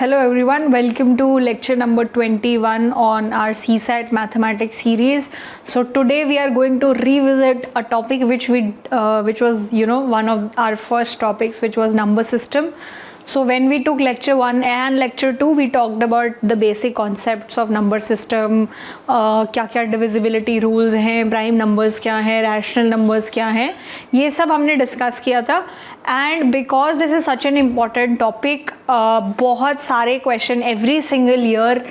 Hello everyone, welcome to lecture number 21 on our CSAT mathematics series. So today we are going to revisit a topic which was one of our first topics, which was number system. So when we took lecture 1 and lecture 2, we talked about the basic concepts of number system, क्या क्या divisibility rules हैं, prime numbers क्या हैं, rational numbers क्या हैं, ये सब हमने discuss किया था. And because this is such an important topic, बहुत सारे question every single year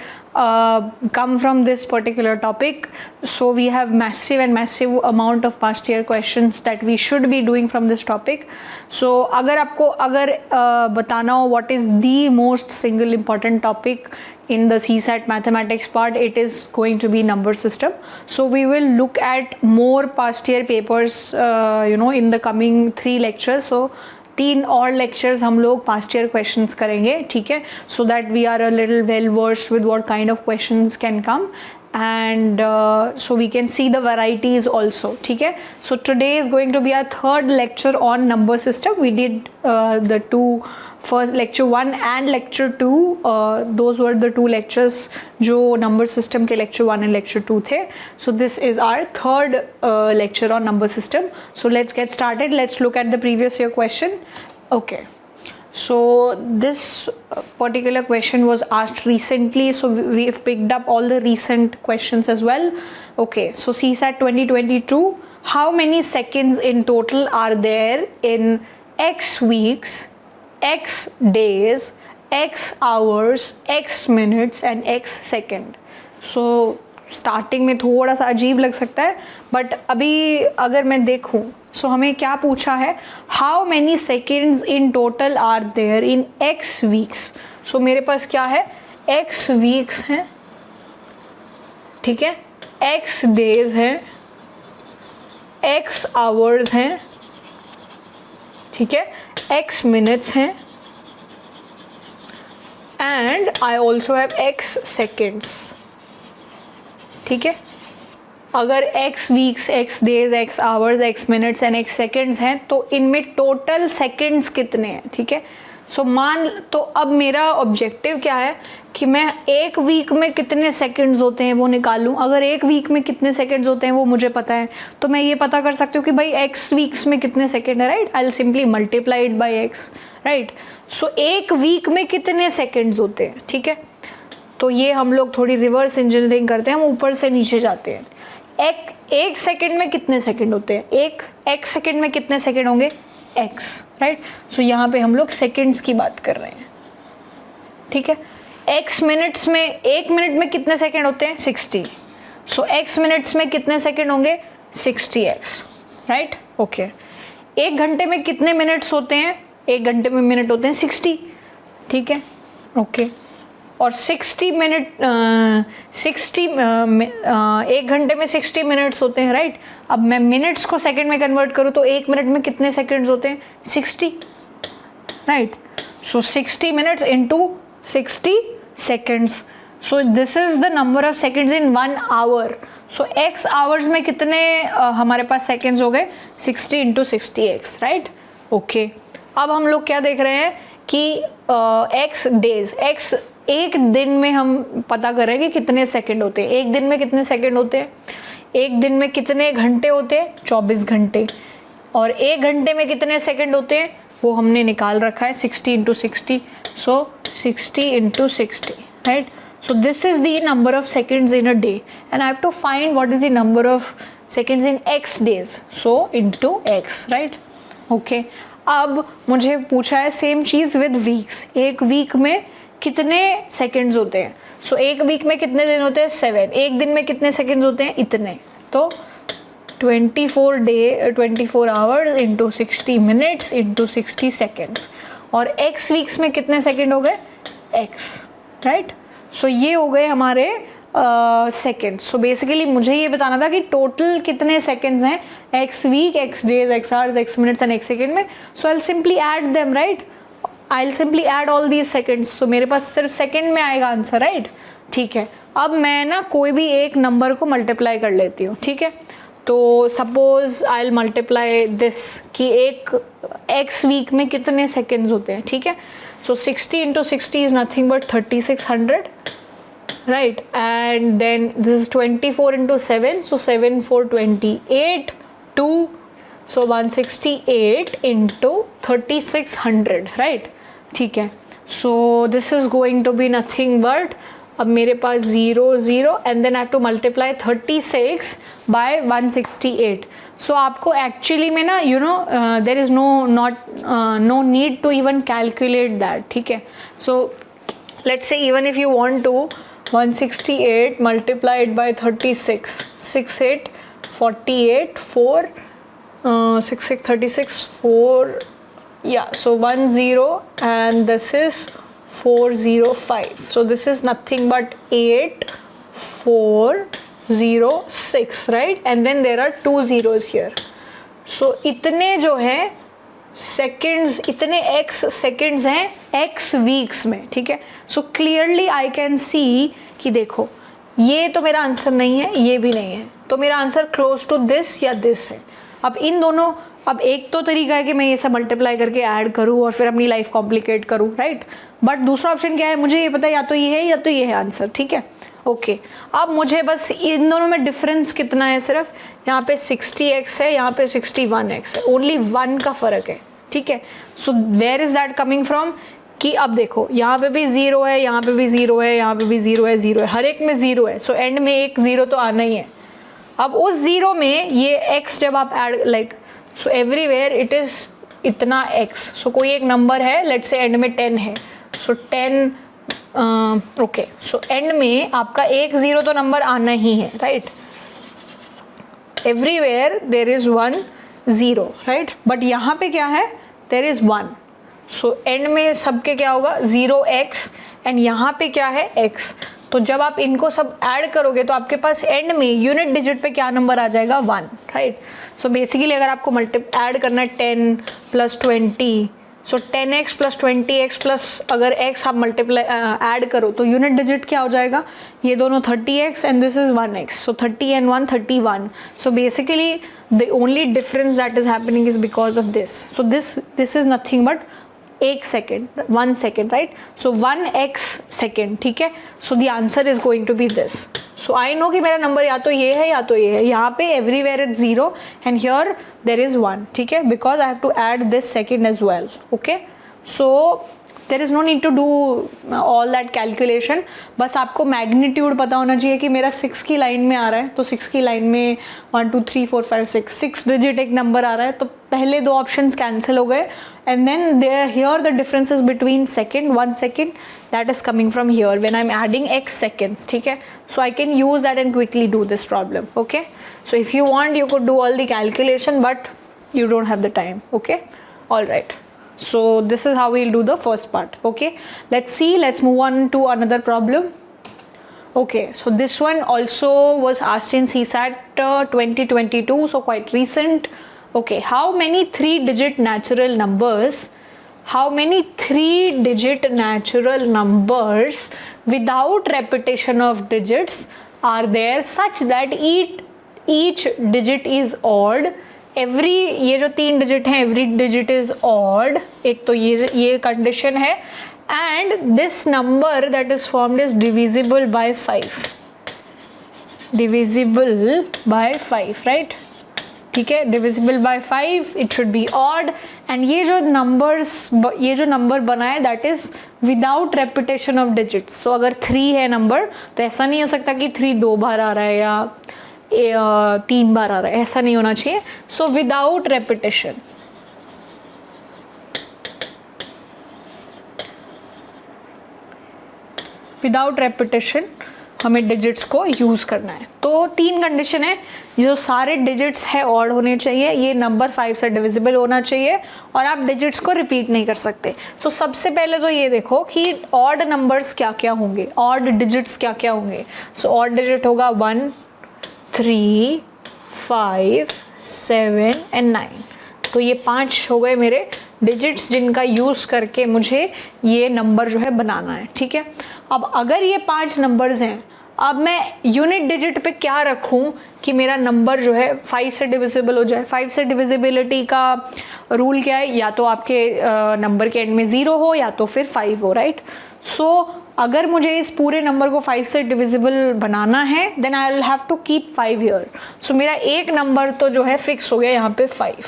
come from this particular topic. So we have massive amount of past year questions that we should be doing from this topic. So अगर बताना हो what is the most single important topic in the CSAT mathematics part, it is going to be number system. So we will look at more past year papers in the coming 3 lectures. So 3 और lectures हम लोग past year questions करेंगे, ठीक है, so that we are a little well versed with what kind of questions can come, and so we can see the varieties also, ठीक है. So today is going to be our 3rd lecture on number system. We did the 2 first lecture 1 and lecture 2, those were the 2 lectures जो number system के lecture 1 and lecture 2 थे. So this is our 3rd lecture on number system. So let's get started. Let's look at the previous year question. Okay, so this particular question was asked recently, so we've picked up all the recent questions as well. Okay, so CSAT 2022, how many seconds in total are there in X weeks, X days, X hours, X minutes and X second? So starting में थोड़ा सा अजीब लग सकता है, but अभी अगर मैं देखूं, सो हमें क्या पूछा है, how many seconds in total are there in X weeks. So मेरे पास क्या है, एक्स वीक्स हैं, ठीक है, एक्स डेज हैं, एक्स आवर्स हैं, ठीक है, एक्स मिनट्स हैं, and I also have X seconds, ठीक है. अगर x weeks, x days, x hours, x minutes and x seconds हैं, तो इनमें टोटल सेकेंड्स कितने हैं, ठीक है. सो तो अब मेरा ऑब्जेक्टिव क्या है कि मैं एक वीक में कितने सेकेंड्स होते हैं वो निकालूं. अगर एक वीक में कितने सेकेंड्स होते हैं वो मुझे पता है, तो मैं ये पता कर सकती हूँ कि भाई x वीक्स में कितने सेकेंड है, right. I will simply multiply it by x, right. So एक वीक में कितने सेकेंड्स होते हैं, ठीक है. तो ये हम लोग थोड़ी रिवर्स इंजीनियरिंग करते हैं, हम ऊपर से नीचे जाते हैं. एक सेकेंड में कितने सेकेंड होते हैं, एक सेकेंड में कितने सेकेंड होंगे, x, राइट. सो यहाँ पे हम लोग सेकेंड्स की बात कर रहे हैं, ठीक है. x मिनट्स में, एक मिनट में कितने सेकेंड होते हैं, 60. सो x मिनट्स में कितने सेकेंड होंगे, 60x, राइट. ओके. एक घंटे में कितने मिनट्स होते हैं, एक घंटे में मिनट होते हैं 60, ठीक है. ओके. और 60 मिनट, एक घंटे में 60 मिनट्स होते हैं, राइट. अब मैं मिनट्स को सेकंड में कन्वर्ट करूँ तो एक मिनट में कितने सेकंड्स होते हैं, 60, right. So 60 minutes into 60 seconds. So this is the number of seconds in 1 hour. So x hours में कितने हमारे पास सेकंड्स हो गए, 60 इंटू 60x, राइट. ओके. अब हम लोग क्या देख रहे हैं कि x डेज, x एक दिन में हम पता कर रहे हैं कि कितने सेकंड होते हैं. एक दिन में कितने सेकंड होते हैं, एक दिन में कितने घंटे होते हैं, 24 घंटे. और एक घंटे में कितने सेकंड होते हैं वो हमने निकाल रखा है, 60 into 60. So 60 into 60, right. So this is the number of seconds in a day, and I have to find what is the number of seconds in X days. So into X, right. Okay. अब मुझे पूछा है same चीज़ with weeks. एक week में कितने seconds होते हैं. सो एक वीक में कितने दिन होते हैं, 7. एक दिन में कितने सेकंड्स होते हैं, इतने. तो 24 hours into 60 minutes into 60 seconds. और x वीक्स में कितने सेकंड हो गए, x, राइट. सो ये हो गए हमारे सेकेंड. सो बेसिकली मुझे ये बताना था कि टोटल कितने सेकेंड्स हैं x week, x days, x hours, x minutes and x second में. So I will simply add them, right. I will simply add all these seconds. So मेरे पास सिर्फ सेकेंड में आएगा आंसर, राइट. ठीक है. अब मैं ना कोई भी एक नंबर को मल्टीप्लाई कर लेती हूँ, ठीक है. तो suppose I will multiply this कि एक एक्स वीक में कितने सेकेंड्स होते हैं, ठीक है. So 60 into 60 is nothing but 3600, right? And then this is 24 into 7, so 7 4 28 2, so 168 into 3600, right? ठीक है, so this is going to be nothing but, अब मेरे पास 0 0 and then I have to multiply 36 by 168. So आपको actually में ना there is no need to even calculate that, ठीक है? So let's say even if you want to 168 multiplied by 36, 6 8 48 4 6 6 36 4, yeah, so 1 0 and this is 405. So this is nothing but 8 4 0 6, right? And then there are 2 zeros here. So इतने जो हैं seconds, इतने x seconds हैं x weeks में, ठीक है? So clearly I can सी कि देखो ये तो मेरा आंसर नहीं है, ये भी नहीं है, तो मेरा आंसर क्लोज टू दिस या दिस है. अब इन दोनों, अब एक तो तरीका है कि मैं ये सब मल्टीप्लाई करके ऐड करूँ और फिर अपनी लाइफ कॉम्प्लिकेट करूँ, राइट? बट दूसरा ऑप्शन क्या है, मुझे ये पता है या तो ये है या तो ये है आंसर, ठीक है? ओके, अब मुझे बस इन दोनों में डिफरेंस कितना है, सिर्फ यहाँ पे 60x है, यहाँ पे 61x है, ओनली 1 का फ़र्क है, ठीक है? So where is that coming from कि अब देखो यहाँ पे भी 0 है, यहाँ पे भी 0 है, यहाँ पे भी 0 है, 0 है, हर एक में 0 है. सो एंड में एक 0 तो आना ही है. अब उस 0 में ये x जब आप add like, so everywhere it is इतना x. सो कोई एक नंबर है, लेट्स से एंड में 10 है, सो 10 ओके, सो एंड में आपका एक 0 तो नंबर आना ही है, right? Everywhere there is 1 0, right? But यहाँ पे क्या है, देर इज़ 1. सो एंड में सबके क्या होगा, 0x, एंड यहाँ पे क्या है, x. तो जब आप इनको सब ऐड करोगे तो आपके पास एंड में यूनिट डिजिट पे क्या नंबर आ जाएगा, 1, राइट? सो बेसिकली अगर आपको ऐड करना है 10 प्लस 20, सो 10x प्लस 20x प्लस अगर x आप मल्टीप्लाई ऐड करो तो यूनिट डिजिट क्या हो जाएगा, ये दोनों 30x and this is 1x. So 30 and 1 31. So basically the only difference that is happening is because of this. So this is nothing but 1 second, 1 second, right? So 1x second, ठीक है? So the answer is going to be this. So I know कि मेरा number या तो ये है या तो ये है. यहाँ पे everywhere is 0 and here there is 1, ठीक है? Because I have to add this second as well, okay? So there is no need to do all that calculation. बस आपको मैग्नीट्यूड पता होना चाहिए कि मेरा 6 की लाइन में आ रहा है, तो 6 की लाइन में 1 2 3 4 5 6 डिजिट एक नंबर आ रहा है, तो पहले दो ऑप्शंस कैंसिल हो गए. And then there here the difference is between 1 second that is coming from here when I'm adding x seconds, ठीक है? So I can use that and quickly do this problem, okay? So if you want you could do all the calculation but you don't have the time, okay? All right, so this is how we'll do the first part, okay? Let's move on to another problem. Okay, so this one also was asked in CSAT 2022, so quite recent. Okay, how many 3-digit natural numbers without repetition of digits are there such that each digit is odd? ये जो 3 digit हैं every digit is odd. एक तो ये condition है, and this number that is formed is divisible by 5. Divisible by 5, right? ठीक है, divisible by 5, it should be odd. And ये जो नंबर बना है that is without repetition of digits. So अगर 3 है नंबर तो ऐसा नहीं हो सकता कि 3 2 बार आ रहा है या 3 बार आ रहा है, ऐसा नहीं होना चाहिए. So without repetition, without repetition हमें डिजिट्स को यूज़ करना है. तो 3 कंडीशन है, जो सारे डिजिट्स है ऑड होने चाहिए, ये नंबर 5 से डिविजिबल होना चाहिए, और आप डिजिट्स को रिपीट नहीं कर सकते. सो सबसे पहले तो ये देखो कि ऑड नंबर्स क्या क्या होंगे, ऑड डिजिट्स क्या क्या होंगे. सो ऑड डिजिट होगा 1 3 5 7 एंड 9. तो ये 5 हो गए मेरे डिजिट्स जिनका यूज़ करके मुझे ये नंबर जो है बनाना है, ठीक है? अब अगर ये 5 नंबर्स हैं, अब मैं यूनिट डिजिट पे क्या रखूं कि मेरा नंबर जो है 5 से डिविजिबल हो जाए। 5 से डिविजिबिलिटी का रूल क्या है, या तो आपके नंबर के एंड में 0 हो या तो फिर 5 हो, राइट। सो अगर मुझे इस पूरे नंबर को 5 से डिविजिबल बनाना है then I will have to keep 5 here. So मेरा एक नंबर तो जो है फिक्स हो गया यहाँ पे 5,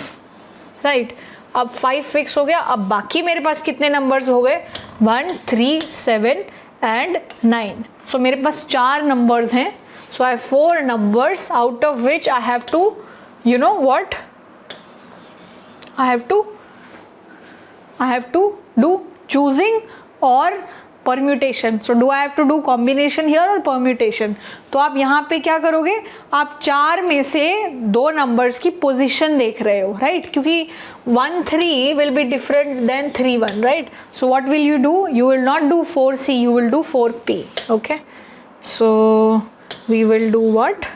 राइट। अब 5 फिक्स हो गया। अब बाकी मेरे पास कितने नंबर्स हो गए, 1, 3, 7 एंड 9। सो मेरे पास 4 नंबर्स हैं। So I have 4 numbers out of which I have to you know what I have to do choosing or permutation. So do I have to do combination here or permutation? तो आप यहाँ पे क्या करोगे, आप 4 में से 2 नंबर्स की पोजीशन देख रहे हो, राइट, क्योंकि 1, 3 will be different than 3, 1, right? So what will you do? You will not do 4C, you will do 4P. Okay, so we will do what?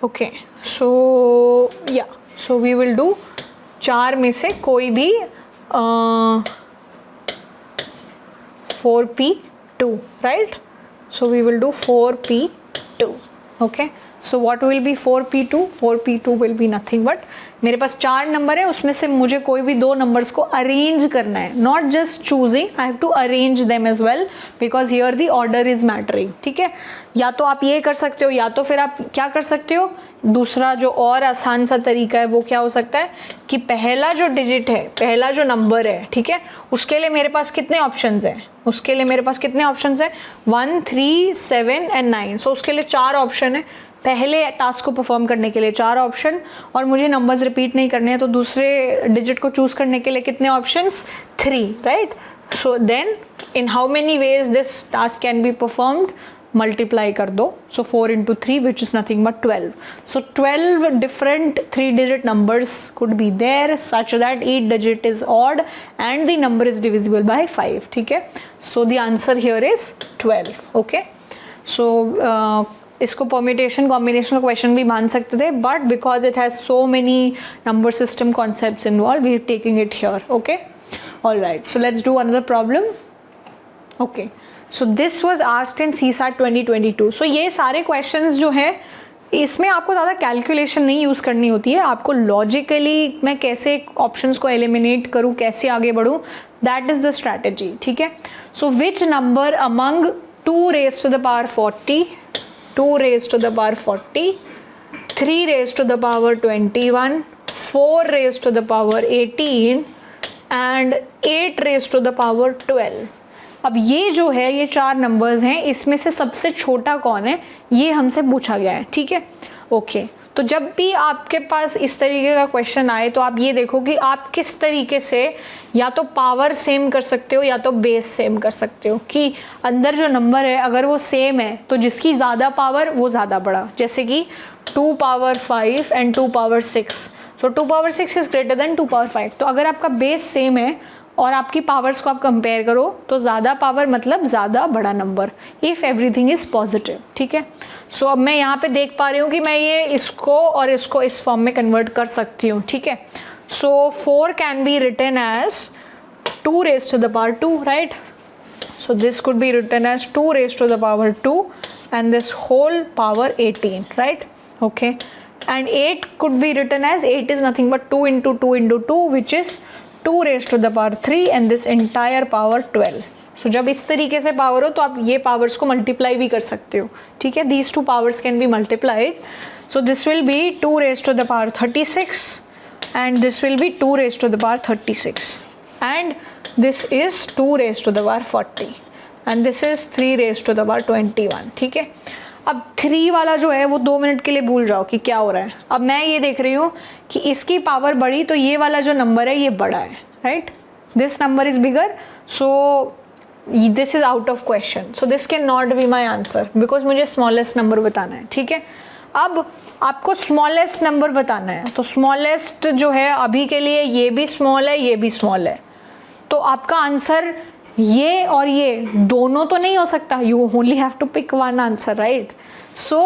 Okay, so yeah, so we will do 4 में से कोई भी 4P2, right? So we will do 4P2. Okay, so what will be 4P2? 4P2 will be nothing but मेरे पास 4 number है, उसमें से मुझे कोई भी 2 नंबर्स को अरेंज करना है, not just choosing, I have to arrange them as well because here the order is mattering, ठीक है। या तो आप ये कर सकते हो, या तो फिर आप क्या कर सकते हो, दूसरा जो और आसान सा तरीका है वो क्या हो सकता है कि पहला जो डिजिट है, पहला जो नंबर है, ठीक है, उसके लिए मेरे पास कितने ऑप्शंस हैं, उसके लिए मेरे पास कितने ऑप्शंस हैं, 1, 3, 7 एंड 9। सो उसके लिए 4 ऑप्शन है, पहले टास्क को परफॉर्म करने के लिए 4 ऑप्शन, और मुझे नंबर्स रिपीट नहीं करने हैं तो दूसरे डिजिट को चूज करने के लिए कितने options, 3, right. So then in how many ways this task can be performed, multiply कर दो। सो 4 into 3 which is nothing but 12. So 12 different 3-digit numbers could be there such that each digit is odd and the number is divisible by 5, ठीक है। So the answer here is 12. Okay, so इसको permutation combination का question भी मान सकते थे, but because it has so many number system concepts involve we are taking it here. Okay, all right, so let's do another problem. Okay, so this was asked in CSAT 2022। सो ये सारे questions जो है इसमें आपको ज़्यादा calculation नहीं use करनी होती है, आपको लॉजिकली मैं कैसे ऑप्शंस को एलिमिनेट करूँ, कैसे आगे बढ़ूँ, दैट इज़ द स्ट्रैटेजी, ठीक है। So which number among 2 raised to the power 40, 2 raised to the power 40, 3 raised to the power 21, 4 raised to the power 18 and 8 raised to the power 12। अब ये जो है ये 4 नंबर्स हैं, इसमें से सबसे छोटा कौन है ये हमसे पूछा गया है, ठीक है। ओके, तो जब भी आपके पास इस तरीके का क्वेश्चन आए तो आप ये देखो कि आप किस तरीके से या तो पावर सेम कर सकते हो या तो बेस सेम कर सकते हो, कि अंदर जो नंबर है अगर वो सेम है तो जिसकी ज़्यादा पावर वो ज़्यादा बड़ा, जैसे कि 2 power 5 and 2 power 6। So 2 power 6 is greater than 2 power 5। तो अगर आपका बेस सेम है और आपकी पावर्स को आप कंपेयर करो तो ज़्यादा पावर मतलब ज़्यादा बड़ा number, if everything is positive, ठीक है। सो अब मैं यहाँ पे देख पा रही हूँ कि मैं ये इसको और इसको इस फॉर्म में कन्वर्ट कर सकती हूँ, ठीक है। So 4 can be written as 2 raised to the power 2, right. So this could be written as 2 raised to the power 2 and this whole power 18, right? Okay, and 8 could be written as 8 is nothing but 2 into 2 into 2 which is 2 raised to the power 3 and this entire power 12। So जब इस तरीके से power हो तो आप ये powers को multiply भी कर सकते हो, ठीक है। These two powers can be multiplied. So this will be 2 raised to the power 36 and this will be 2 raised to the power 36 and this is 2 raised to the power 40 and this is 3 raised to the power 21, ठीक है। अब 3 वाला जो है वो 2 minute के लिए भूल जाओ कि क्या हो रहा है। अब मैं ये देख रही हूँ कि इसकी पावर बड़ी तो ये वाला जो नंबर है ये बड़ा है, right. This number is bigger, so this is out of question, so this can not be my answer because मुझे स्मॉलेस्ट नंबर बताना है, ठीक है। अब आपको स्मॉलेस्ट नंबर बताना है तो स्मॉलेस्ट जो है अभी के लिए ये भी स्मॉल है, ये भी स्मॉल है, तो आपका आंसर ये और ये दोनों तो नहीं हो सकता, you only have to pick one answer, right. So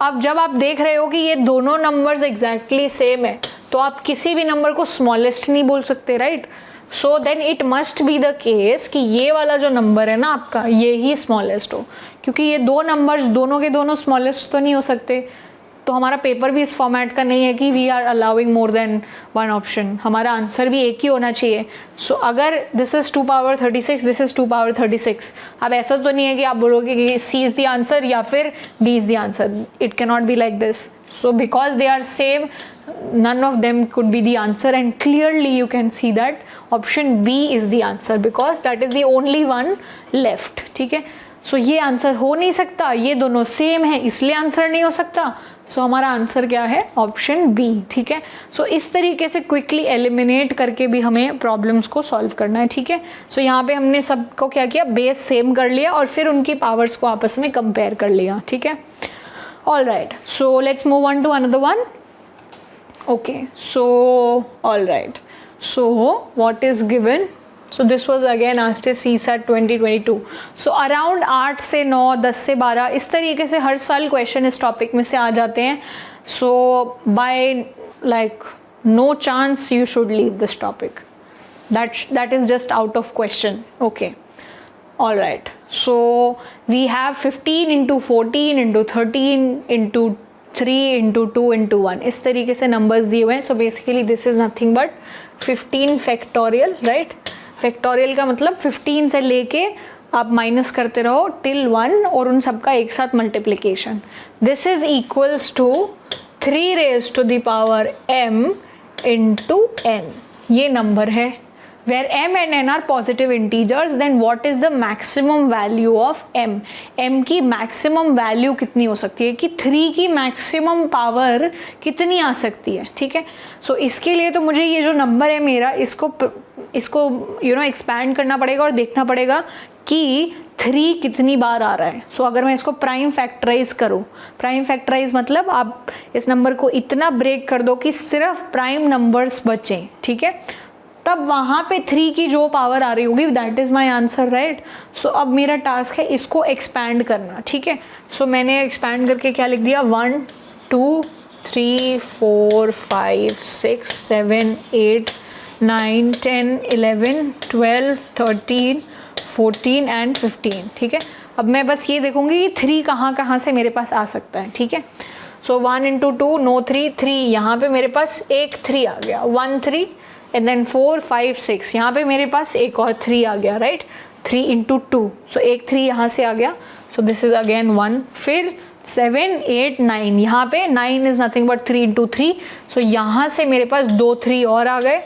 अब जब आप देख रहे हो कि ये दोनों नंबर्स एग्जैक्टली सेम है तो आप किसी भी नंबर को स्मॉलेस्ट नहीं बोल सकते, right. So then it must be the case कि ये वाला जो नंबर है ना आपका, ये ही स्मॉलेस्ट हो, क्योंकि ये दो नंबर्स दोनों के दोनों स्मॉलेस्ट तो नहीं हो सकते। तो हमारा पेपर भी इस फॉर्मेट का नहीं है कि we are allowing more than one option, हमारा आंसर भी एक ही होना चाहिए। सो अगर this is 2 power 36, this is 2 power 36, अब ऐसा तो नहीं है कि आप बोलोगे कि सी इज द आंसर या फिर D is the answer, it can not be like this. So because they are same, none of them could be the answer, and clearly you can see that option B is the answer because that is the only one left, ठीक है। सो ये answer हो नहीं सकता, ये दोनों same है इसलिए आंसर नहीं हो सकता। सो हमारा आंसर क्या है, ऑप्शन बी, ठीक है। सो इस तरीके से क्विकली एलिमिनेट करके भी हमें प्रॉब्लम्स को सॉल्व करना है, ठीक है। सो यहाँ पे हमने सबको क्या किया, बेस सेम कर लिया और फिर उनकी पावर्स को आपस में कंपेयर कर लिया, ठीक है। All right, so let's move on to another one. Okay, so all right, so what is given? So this was again asked as CSAT 2022. So around 8 से 9, 10 से 12 इस तरीके से हर साल क्वेश्चन इस टॉपिक में से आ जाते हैं। So by like no chance you should leave this topic. That is just out of question. Okay. All right, so we have 15 into 14 into 13 into 3 into 2 into 1 इस तरीके से नंबर्स दिए हुए हैं। So basically this is nothing but 15 factorial, right. Factorial का मतलब 15 से लेके आप माइनस करते रहो टिल 1 और उन सब का एक साथ multiplication. This is equals to 3 raised to the power m into n, ये नंबर है। Where m and n are positive integers, then what is the maximum value of m? m की maximum value कितनी हो सकती है, कि 3 की maximum power कितनी आ सकती है, ठीक है। सो इसके लिए तो मुझे ये जो नंबर है मेरा, इसको यू नो एक्सपैंड करना पड़ेगा और देखना पड़ेगा कि 3 कितनी बार आ रहा है। सो अगर मैं इसको प्राइम फैक्टराइज करूँ, प्राइम फैक्टराइज मतलब आप इस नंबर को इतना ब्रेक कर दो कि सिर्फ प्राइम नंबर्स बचें, ठीक है, तब वहाँ पे 3 की जो पावर आ रही होगी that is my answer, right. So अब मेरा टास्क है इसको एक्सपैंड करना, ठीक है। सो मैंने एक्सपैंड करके क्या लिख दिया, 1 2 3 4 5 6 7 8 9 10 11 12 13 14 एंड 15, ठीक है। अब मैं बस ये देखूँगी कि 3 कहाँ से मेरे पास आ सकता है, ठीक है। सो 1 into 2 नो 3 यहाँ पे मेरे पास एक 3 आ गया, 1 3 एंड देन 4 5 6 यहाँ पे मेरे पास एक और 3 आ गया, राइट। 3 into 2, सो एक 3 यहाँ से आ गया, सो दिस इज अगेन 1, फिर 7 8 9 यहाँ पे 9 इज नथिंग बट 3 into 3, सो यहाँ से मेरे पास 2 3 और आ गए,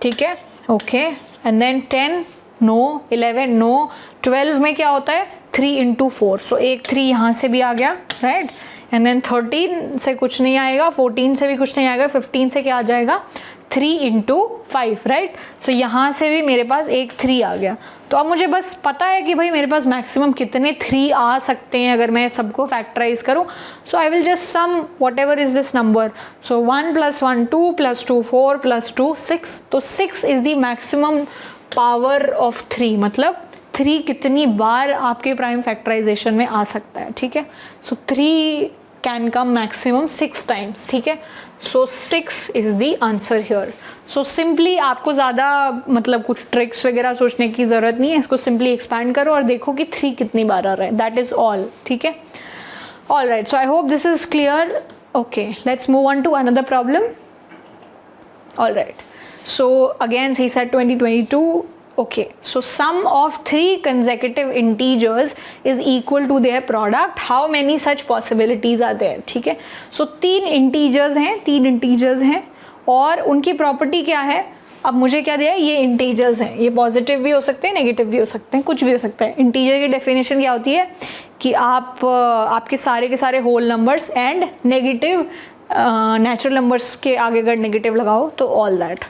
ठीक है, okay. And then 10 no, 11 no, 12 में क्या होता है 3 into 4, सो एक 3 यहाँ से भी आ गया, राइट। एंड देन 13 से कुछ नहीं आएगा, 14 से भी कुछ नहीं आएगा, 15 से क्या आ जाएगा 3 into 5, राइट। सो यहाँ से भी मेरे पास एक 3 आ गया। तो अब मुझे बस पता है कि भाई मेरे पास मैक्सिमम कितने 3 आ सकते हैं अगर मैं सबको फैक्टराइज करूँ। So I will just sum whatever is this number. So 1 + 1 2 + 2 4 + 2 6, तो 6 is the maximum power of 3, मतलब 3 कितनी बार आपके प्राइम फैक्टराइजेशन में आ सकता है, ठीक है। So 3 can come maximum 6 times, ठीक है। सो 6 is the answer here. So simply आपको ज़्यादा मतलब कुछ ट्रिक्स वगैरह सोचने की ज़रूरत नहीं है, इसको सिंपली एक्सपैंड करो और देखो कि 3 कितनी बार आ रहा है, दैट इज़ ऑल, ठीक है। All right, so I hope this is clear. Okay, let's move on to another problem. All right, so again CSAT 2022. Okay, so sum of 3 consecutive integers is equal to their product. How many such possibilities are there? ठीक है, so 3 integers हैं और उनकी property क्या है। अब मुझे क्या दिया है, ये इंटीजर्स हैं, ये पॉजिटिव भी हो सकते हैं, नेगेटिव भी हो सकते हैं, कुछ भी हो सकता है। इंटीजर की डेफिनेशन क्या होती है कि आपके सारे के सारे whole numbers and negative natural numbers के आगे अगर नेगेटिव लगाओ तो ऑल दैट,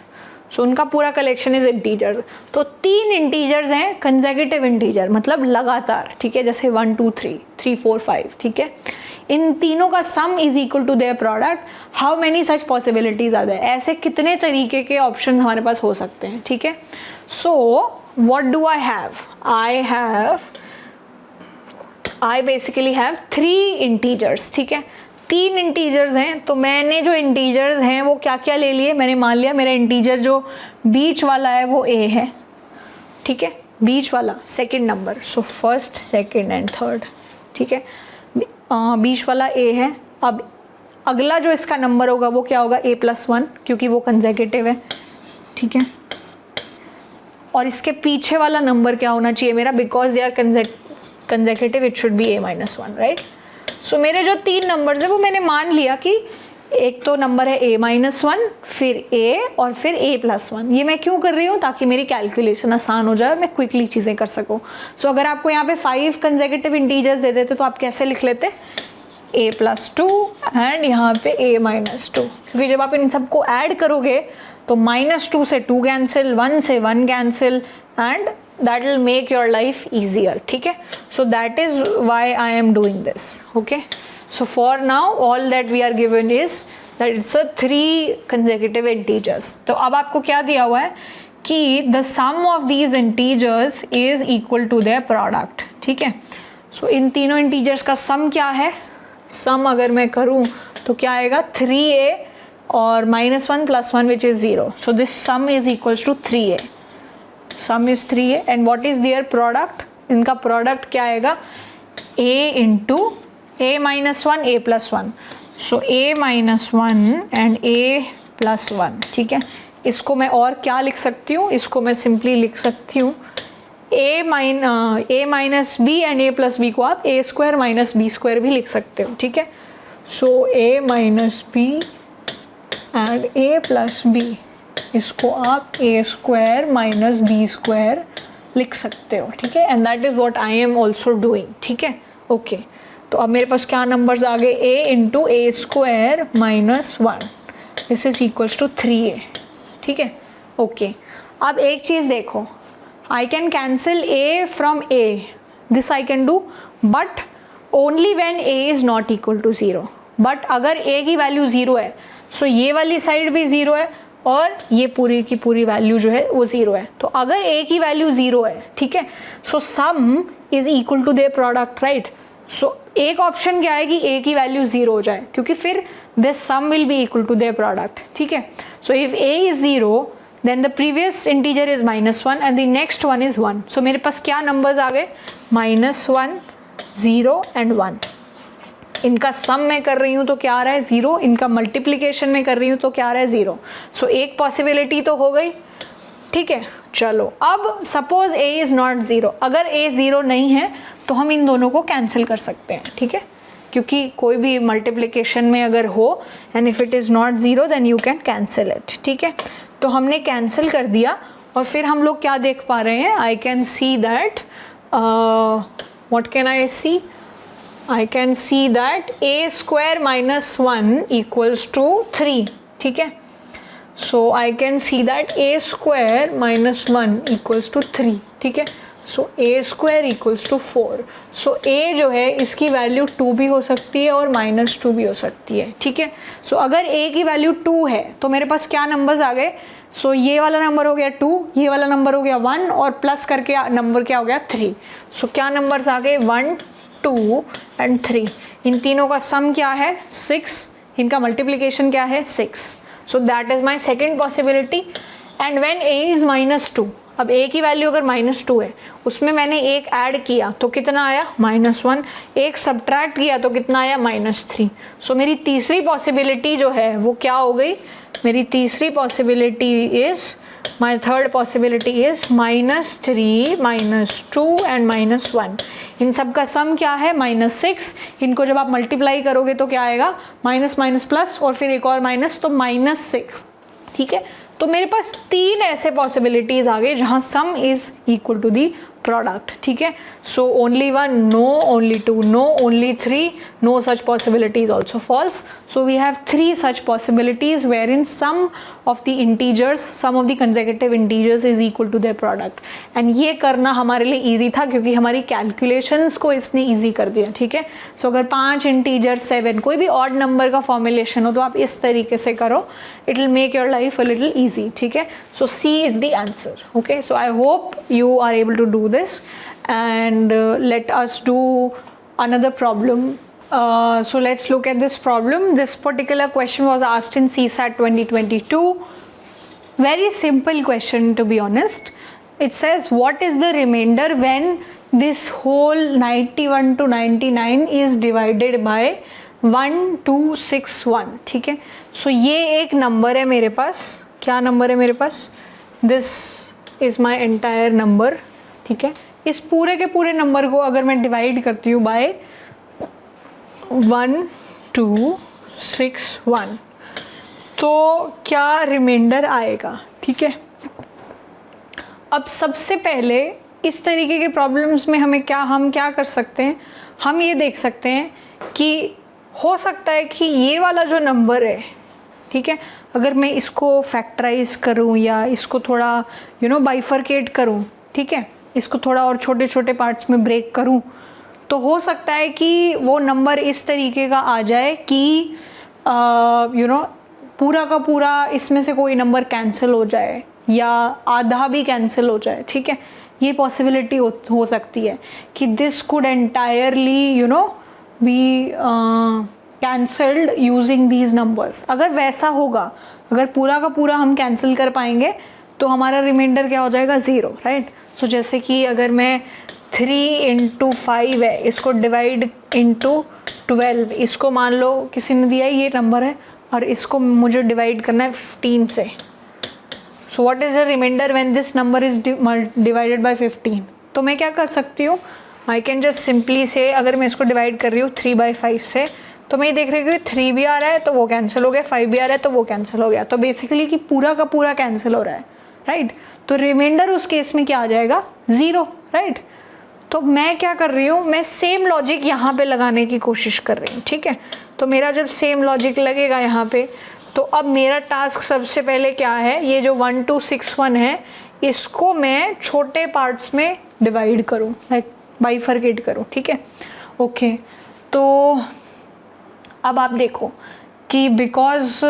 सो उनका पूरा कलेक्शन इज इंटीजर। तो 3 इंटीजर्स हैं कंसेक्यूटिव इंटीजर, मतलब लगातार, ठीक है, जैसे 1 2 3 3 4 5, ठीक है। इन तीनों का sum is equal to their product. How many such possibilities are there, ऐसे कितने तरीके के ऑप्शन हमारे पास हो सकते हैं, ठीक है। So what do I have, I basically have 3 integers, ठीक है। 3 इंटीजर्स हैं, तो मैंने जो इंटीजर्स हैं वो क्या क्या ले लिए, मैंने मान लिया मेरा इंटीजर जो बीच वाला है वो a है, ठीक है, बीच वाला second number, so first second and third, ठीक है, बीच वाला a है। अब अगला जो इसका नंबर होगा वो क्या होगा, a+1, क्योंकि वो कंसेक्यूटिव है, ठीक है। और इसके पीछे वाला नंबर क्या होना चाहिए मेरा, because they are consecutive it should be a-1, right. So मेरे जो 3 नंबर्स है वो मैंने मान लिया कि एक तो नंबर है a-1, फिर a और फिर a+1। ये मैं क्यों कर रही हूँ, ताकि मेरी कैलकुलेशन आसान हो जाए, मैं क्विकली चीज़ें कर सकूँ। सो अगर आपको यहाँ पे 5 कंसेक्यूटिव इंटीजर्स दे देते तो आप कैसे लिख लेते, a+2 एंड यहाँ पे a-2, क्योंकि जब आप इन सबको ऐड करोगे तो -2 से 2 कैंसिल, 1 से 1 cancel, and that will make your life easier, ठीक है। so that is why I am doing this, okay। so for now all that we are given is that it's a 3 consecutive integers। तो अब आपको क्या दिया हुआ है कि the sum of these integers is equal to their product, ठीक है। so इन तीनों integers का sum क्या है, sum अगर मैं करूँ तो क्या आएगा, 3a और -1 + 1 which is 0, so this sum is equals to 3a, sum is 3a and what is their product, इनका product क्या आएगा, a into a-1 a+1, so a-1 and a+1, ठीक है। इसको मैं और क्या लिख सकती हूँ, इसको मैं सिंपली लिख सकती हूँ a minus b and a+b को आप a² - b² भी लिख सकते हो, ठीक है। so a minus b and a+b, इसको आप a² - b² लिख सकते हो, ठीक है। And that is what I am also doing, ठीक है, ओके। तो अब मेरे पास क्या नंबर्स आ गए, a into a² - 1, this is equals to 3a, ठीक है, ओके। अब एक चीज़ देखो, I can cancel a from a, this I can do, but only when a is not equal to 0। But अगर a की वैल्यू 0 है, सो ये वाली साइड भी 0 है और ये पूरी की पूरी वैल्यू जो है वो 0 है। तो अगर a की वैल्यू 0 है, ठीक है, so sum is equal to their product, right. So एक ऑप्शन क्या है कि a की वैल्यू 0 हो जाए, क्योंकि फिर this sum will be equal to their product, ठीक है। So if a is 0 then the previous integer is -1 and the next one is 1। So मेरे पास क्या नंबर्स आ गए, -1, 0 एंड 1। इनका सम मैं कर रही हूँ तो क्या आ रहा है, 0, इनका मल्टीप्लिकेशन में कर रही हूँ तो क्या आ रहा है, 0। सो एक पॉसिबिलिटी तो हो गई, ठीक है। चलो अब सपोज a इज़ नॉट 0, अगर a 0 नहीं है तो हम इन दोनों को कैंसिल कर सकते हैं, ठीक है, क्योंकि कोई भी मल्टीप्लिकेशन में अगर हो and if it is not 0 then you can cancel it, ठीक है। तो हमने कैंसिल कर दिया और फिर हम लोग क्या देख पा रहे हैं, I can see that, what can I see, I can see that a² - 1 equals to 3, ठीक है। So I can see that a² - 1 equals to 3, ठीक है। So a² equals to 4. So a जो है इसकी वैल्यू 2 भी हो सकती है और -2 भी हो सकती है, ठीक है। So अगर a की वैल्यू 2 है तो मेरे पास क्या नंबर्स आ गए, सो ये वाला नंबर हो गया 2, ये वाला नंबर हो गया 1 और प्लस करके नंबर क्या हो गया 3। सो क्या नंबर्स आ गए, 1, 2 एंड 3। इन तीनों का सम क्या है, 6, इनका मल्टीप्लिकेशन क्या है, 6। So that is my second possibility. And when a is -2, अब a की वैल्यू अगर -2 है, उसमें मैंने एक ऐड किया तो कितना आया, -1, एक सब्ट्रैक्ट किया तो कितना आया, -3। सो मेरी तीसरी पॉसिबिलिटी जो है वो क्या हो गई, मेरी तीसरी possibility is, my third possibility is -3, -2 and -1। इन सब का सम क्या है, -6। इनको जब आप मल्टीप्लाई करोगे तो क्या आएगा, माइनस माइनस प्लस और फिर एक और माइनस, तो -6, ठीक है। तो मेरे पास 3 ऐसे पॉसिबिलिटीज आ गए जहाँ sum is equal to the product, ठीक है। So only 1 no, only 2 no, only 3 no, such possibility is also false. So we have 3 such possibilities wherein sum of the integers, sum of the consecutive integers is equal to their product। and ये करना हमारे लिए easy था क्योंकि हमारी calculations को इसने easy कर दिया, ठीक है। so अगर 5 integer 7 कोई भी odd number का formulation हो तो आप इस तरीके से करो, it will make your life a little easy, ठीक है। so C is the answer, okay। so I hope you are able to do this and let us do another problem So let's look at this problem. This particular question was asked in CSAT 2022. Very simple question, to be honest. It says what is the remainder when this whole 91 to 99 is divided by 1261. ठीक है, सो ये एक number है मेरे पास. क्या number है मेरे पास? This is my entire number. ठीक है, इस पूरे के पूरे नंबर को अगर मैं डिवाइड करती हूँ बाय 1261 तो क्या रिमाइंडर आएगा. ठीक है, अब सबसे पहले इस तरीके के प्रॉब्लम्स में हम क्या कर सकते हैं, हम ये देख सकते हैं कि हो सकता है कि ये वाला जो नंबर है, ठीक है, अगर मैं इसको फैक्टराइज करूं या इसको थोड़ा बाइफरकेट करूं, ठीक है, इसको थोड़ा और छोटे छोटे पार्ट्स में ब्रेक करूं, तो हो सकता है कि वो नंबर इस तरीके का आ जाए कि पूरा का पूरा इसमें से कोई नंबर कैंसिल हो जाए या आधा भी कैंसिल हो जाए. ठीक है, ये पॉसिबिलिटी हो सकती है कि this could entirely be cancelled using these numbers. अगर वैसा होगा, अगर पूरा का पूरा हम कैंसिल कर पाएंगे तो हमारा रिमाइंडर क्या हो जाएगा? 0. राइट. सो जैसे कि अगर मैं 3 × 5 है, इसको डिवाइड इंटू 12, इसको मान लो किसी ने दिया है ये नंबर है और इसको मुझे डिवाइड करना है 15 से. So what is the remainder when this number is divided by 15? तो मैं क्या कर सकती हूँ, आई कैन जस्ट सिंपली से, अगर मैं इसको डिवाइड कर रही हूँ 3/5 से, तो मैं ये देख रही हूँ कि 3 भी आ रहा है तो वो कैंसिल हो गया, 5 भी आ रहा है तो वो कैंसिल हो गया. तो बेसिकली कि पूरा का पूरा कैंसिल हो रहा है. राइट. तो रिमाइंडर उस केस में क्या आ जाएगा? 0. राइट. तो मैं क्या कर रही हूँ, मैं सेम लॉजिक यहाँ पे लगाने की कोशिश कर रही हूँ. ठीक है, तो मेरा जब सेम लॉजिक लगेगा यहाँ पे, तो अब मेरा टास्क सबसे पहले क्या है, ये जो 1261 है इसको मैं छोटे पार्ट्स में डिवाइड करूँ, लाइक बाइफरकेट करूँ. ठीक है, ओके. तो अब आप देखो कि बिकॉज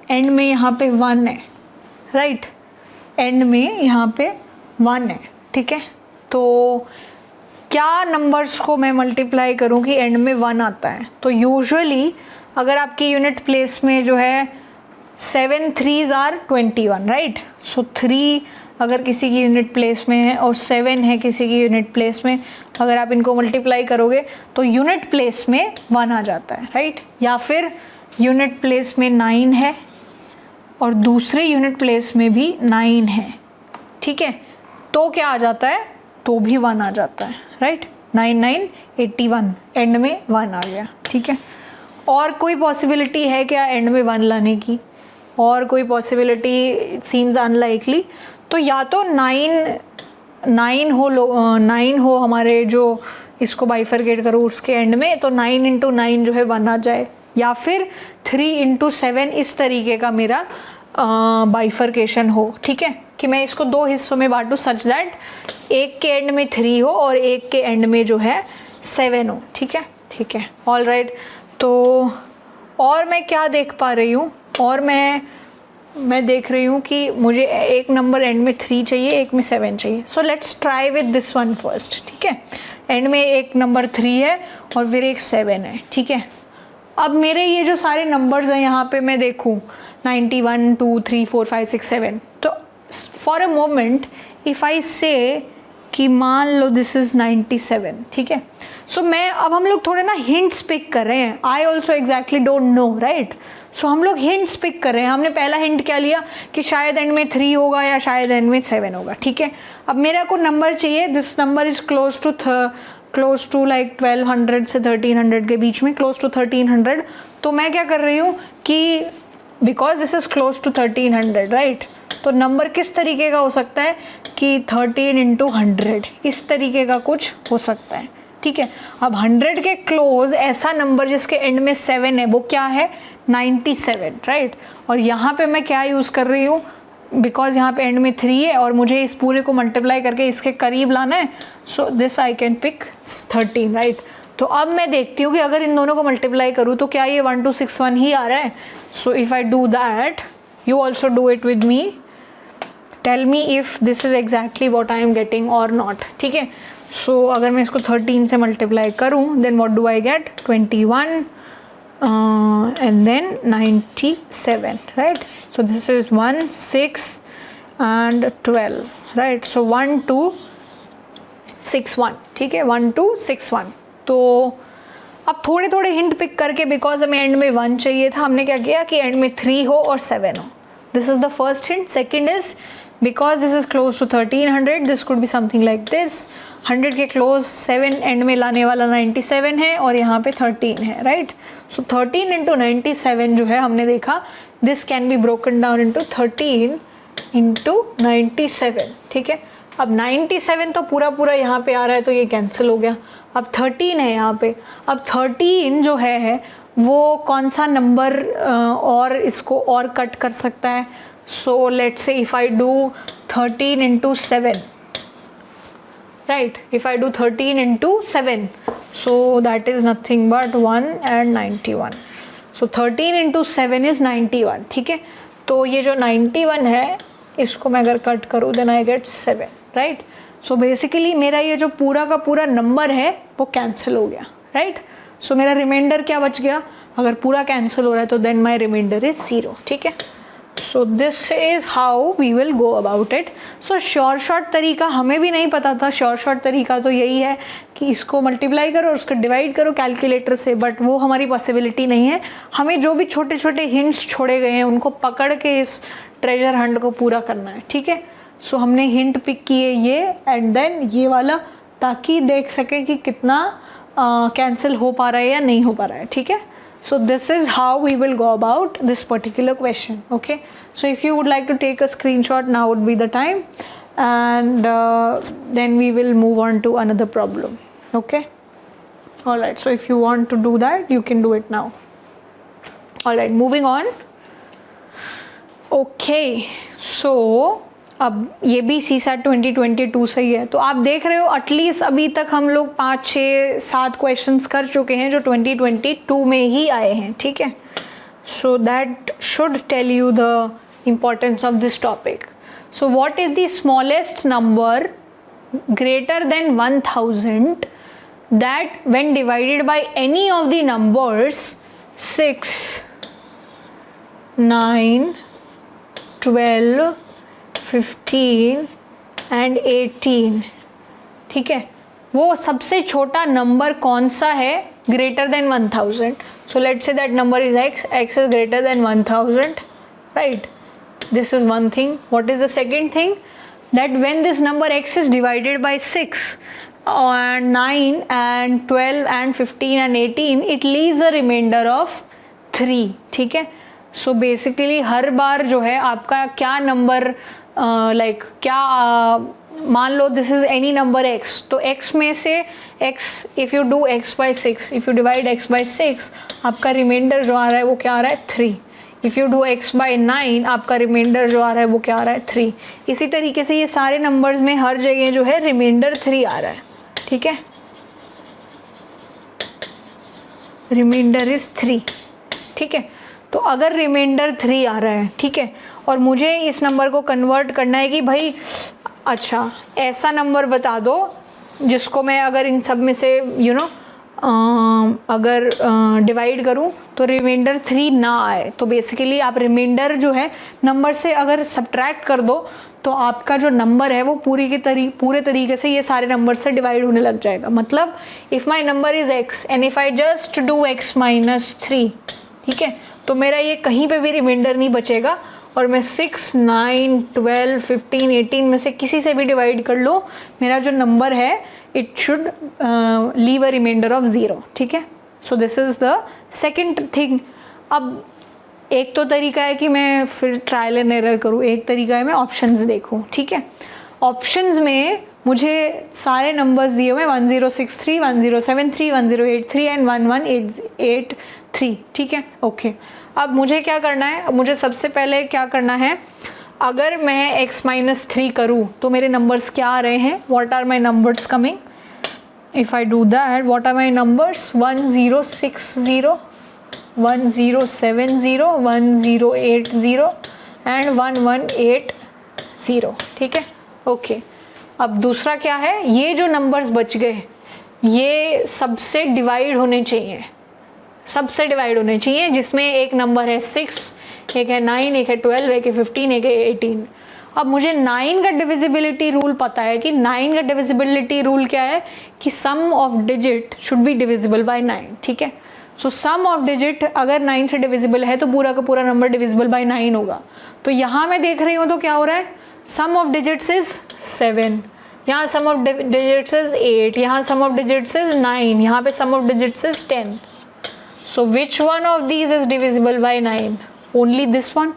एंड में यहाँ पे 1 है. राइट. एंड में यहाँ पे 1 है. ठीक है, तो क्या नंबर्स को मैं मल्टीप्लाई करूं कि एंड में 1 आता है? तो यूजुअली अगर आपकी यूनिट प्लेस में जो है 7 3s are 21. राइट. सो 3 अगर किसी की यूनिट प्लेस में है और 7 है किसी की यूनिट प्लेस में, अगर आप इनको मल्टीप्लाई करोगे तो यूनिट प्लेस में 1 आ जाता है. राइट. या फिर यूनिट प्लेस में 9 है और दूसरे यूनिट प्लेस में भी 9 है. ठीक है, तो क्या आ जाता है? तो भी 1 आ जाता है. राइट. 9 9 81, एंड में 1 आ गया. ठीक है, और कोई पॉसिबिलिटी है क्या एंड में 1 लाने की? और कोई पॉसिबिलिटी सीम्स अनलाइकली. तो या तो 9 हो हमारे, जो इसको बाइफरकेट करो उसके एंड में, तो 9 × 9 जो है 1 आ जाए, या फिर 3 × 7 इस तरीके का मेरा बाइफरकेशन हो. ठीक है, कि मैं इसको 2 हिस्सों में बांटूँ सच दैट एक के एंड में 3 हो और एक के एंड में जो है 7 हो. ठीक है, ठीक है, ऑल राइट. तो और मैं क्या देख पा रही हूँ, और मैं देख रही हूँ कि मुझे एक नंबर एंड में 3 चाहिए, एक में 7 चाहिए. So let's try with this one first. ठीक है, एंड में एक नंबर 3 है और फिर एक 7 है. ठीक है, अब मेरे ये जो सारे नंबर्स हैं यहाँ पे मैं देखूँ 91 2 3 4 5 6 7, तो for a moment if I से कि मान लो दिस इज़ 97. ठीक है, सो अब हम लोग थोड़े ना हिंट्स पिक कर रहे हैं. I also exactly don't know. Right. So हम लोग हिंट्स पिक कर रहे हैं. हमने पहला हिंट क्या लिया कि शायद एंड में 3 होगा या शायद एंड में 7 होगा. ठीक है, अब मेरा को नंबर चाहिए, this number is close to like 1200 से 1300 के बीच में, क्लोज टू 1300. तो मैं क्या कर रही हूँ कि because this is close to 1300. Right. तो नंबर किस तरीके का हो सकता है कि 13 × 100 इस तरीके का कुछ हो सकता है. ठीक है, अब 100 के क्लोज ऐसा नंबर जिसके एंड में 7 है वो क्या है? 97. राइट. और यहाँ पे मैं क्या यूज़ कर रही हूँ, बिकॉज यहाँ पे एंड में 3 है और मुझे इस पूरे को मल्टीप्लाई करके इसके करीब लाना है, so this I can pick 13. Right. तो अब मैं देखती हूँ कि अगर इन दोनों को मल्टीप्लाई करूँ तो क्या ये 1261 ही आ रहा है? So if I do that, you also do it with me, tell me if this is exactly what I am getting और नॉट. ठीक है, सो अगर मैं इसको 13 से मल्टीप्लाई करूँ then what do I get 21 and then 97, right? So this is 1, 6 and 12, right? So 1 2 6 1, ठीक है, 1 2 6 1. तो अब थोड़े थोड़े हिंट पिक करके, बिकॉज हमें एंड में 1 चाहिए था, हमने क्या किया कि एंड में 3 हो और 7 हो. This is the first hint. Second is because this is close to 1300, this could be something like this. 100 के क्लोज 7 एंड में लाने वाला 97 है और यहाँ पे 13 है, राइट? सो 13 इंटू 97 जो है हमने देखा, this can be broken down into 13 into 97, ठीक है. अब 97 तो पूरा पूरा यहाँ पे आ रहा है तो ये कैंसिल हो गया. अब 13 है यहाँ पे. अब 13 जो है वो कौन सा नंबर और इसको और कट कर सकता है? So let's say if I do 13 into 7, right? If I do 13 into 7, so that is nothing but 1 and 91. So 13 into 7 is 91, ठीक है. तो ये जो 91 है इसको मैं अगर कट करूँ then I get 7, right? So basically मेरा ये जो पूरा का पूरा नंबर है वो कैंसिल हो गया, right? So मेरा रिमाइंडर क्या बच गया? अगर पूरा कैंसिल हो रहा है तो then my remainder is 0, ठीक है. So this is how we will go about it. So short तरीका हमें भी नहीं पता था. शॉर्ट तरीका तो यही है कि इसको मल्टीप्लाई करो और उसको डिवाइड करो कैलकुलेटर से, बट वो हमारी पॉसिबिलिटी नहीं है. हमें जो भी छोटे छोटे हिंट्स छोड़े गए हैं उनको पकड़ के इस ट्रेजर हंट को पूरा करना है, ठीक है. सो हमने हिंट पिक किए ये एंड देन ये वाला, ताकि देख सके कि कितना कैंसिल हो पा रहा है या नहीं हो पा रहा है, ठीक है. So this is how we will go about this particular question, okay? So if you would like to take a screenshot, now would be the time, and then we will move on to another problem, okay? All right, so if you want to do that, you can do it now. All right, moving on. Okay, so अब ये भी CSAT 2022 से ही है. तो आप देख रहे हो एटलीस्ट अभी तक हम लोग 5 6 7 क्वेश्चंस कर चुके हैं जो 2022 में ही आए हैं, ठीक है. So that should tell you the importance of this topic. So what is the smallest number greater than 1000 that when divided by any of the numbers 6 9 12 15 and 18, ठीक है. वो सबसे छोटा नंबर कौन सा है greater than 1000? So let's say that number is x is greater than 1000, right? This is one thing. What is the second thing? That when this number x is divided bye 6 and 9 and 12 and 15 and 18, it leaves a remainder of 3, ठीक है. So basically हर बार जो है आपका क्या number क्या मान लो this is any number x, तो x में से x if you do x by 6, if you divide x by 6, आपका रिमाइंडर जो आ रहा है वो क्या आ रहा है 3. If you do x by 9, आपका रिमाइंडर जो आ रहा है वो क्या आ रहा है 3. इसी तरीके से ये सारे नंबर्स में हर जगह जो है रिमाइंडर 3 आ रहा है, ठीक है. रिमाइंडर इज 3, ठीक है. तो अगर रिमाइंडर 3 आ रहा है, ठीक है, और मुझे इस नंबर को कन्वर्ट करना है कि भाई अच्छा ऐसा नंबर बता दो जिसको मैं अगर इन सब में से अगर डिवाइड करूं तो रिमाइंडर 3 ना आए. तो बेसिकली आप रिमाइंडर जो है नंबर से अगर सब्ट्रैक्ट कर दो तो आपका जो नंबर है वो पूरे तरीके से ये सारे नंबर से डिवाइड होने लग जाएगा. मतलब if my number is x and if I just do x minus 3, ठीक है, तो मेरा ये कहीं पे भी रिमाइंडर नहीं बचेगा और मैं 6 9 12 15 18 में से किसी से भी डिवाइड कर लो, मेरा जो नंबर है it should leave a remainder of 0, ठीक है. So this is the second thing. अब एक तो तरीका है कि मैं फिर ट्रायल एंड एरर करूँ, एक तरीका है मैं ऑप्शंस देखूँ, ठीक है. ऑप्शंस में मुझे सारे नंबर्स दिए हुए 1063 1073 1083 एंड 11883, ठीक है. ओके, अब मुझे क्या करना है? अब मुझे सबसे पहले क्या करना है, अगर मैं x minus 3 करूँ तो मेरे नंबर्स क्या आ रहे हैं? What are my numbers coming? If I do that, what are my numbers? 1060 1070 1080 and 1180, ठीक है. ओके, अब दूसरा क्या है, ये जो नंबर्स बच गए ये सबसे डिवाइड होने चाहिए, सबसे डिवाइड होने चाहिए, जिसमें एक नंबर है 6, एक है 9, एक है 12, एक है 15, एक है 18। अब मुझे 9 का डिविजिबिलिटी रूल पता है कि 9 का डिविजिबिलिटी रूल क्या है कि sum of digit should be divisible by 9, ठीक है। सो सम ऑफ डिजिट अगर 9 से डिविजिबल है तो पूरा का पूरा नंबर डिविजिबल बाय 9 होगा। तो यहाँ मैं देख रही हूँ तो क्या हो रहा है, सम ऑफ डिजिट्स इज 7, यहाँ सम ऑफ डिजिट्स इज 8, यहाँ सम ऑफ डिजिट्स इज 9, यहाँ पे sum of digits is 10। So which one of these is divisible by 9? Only this one,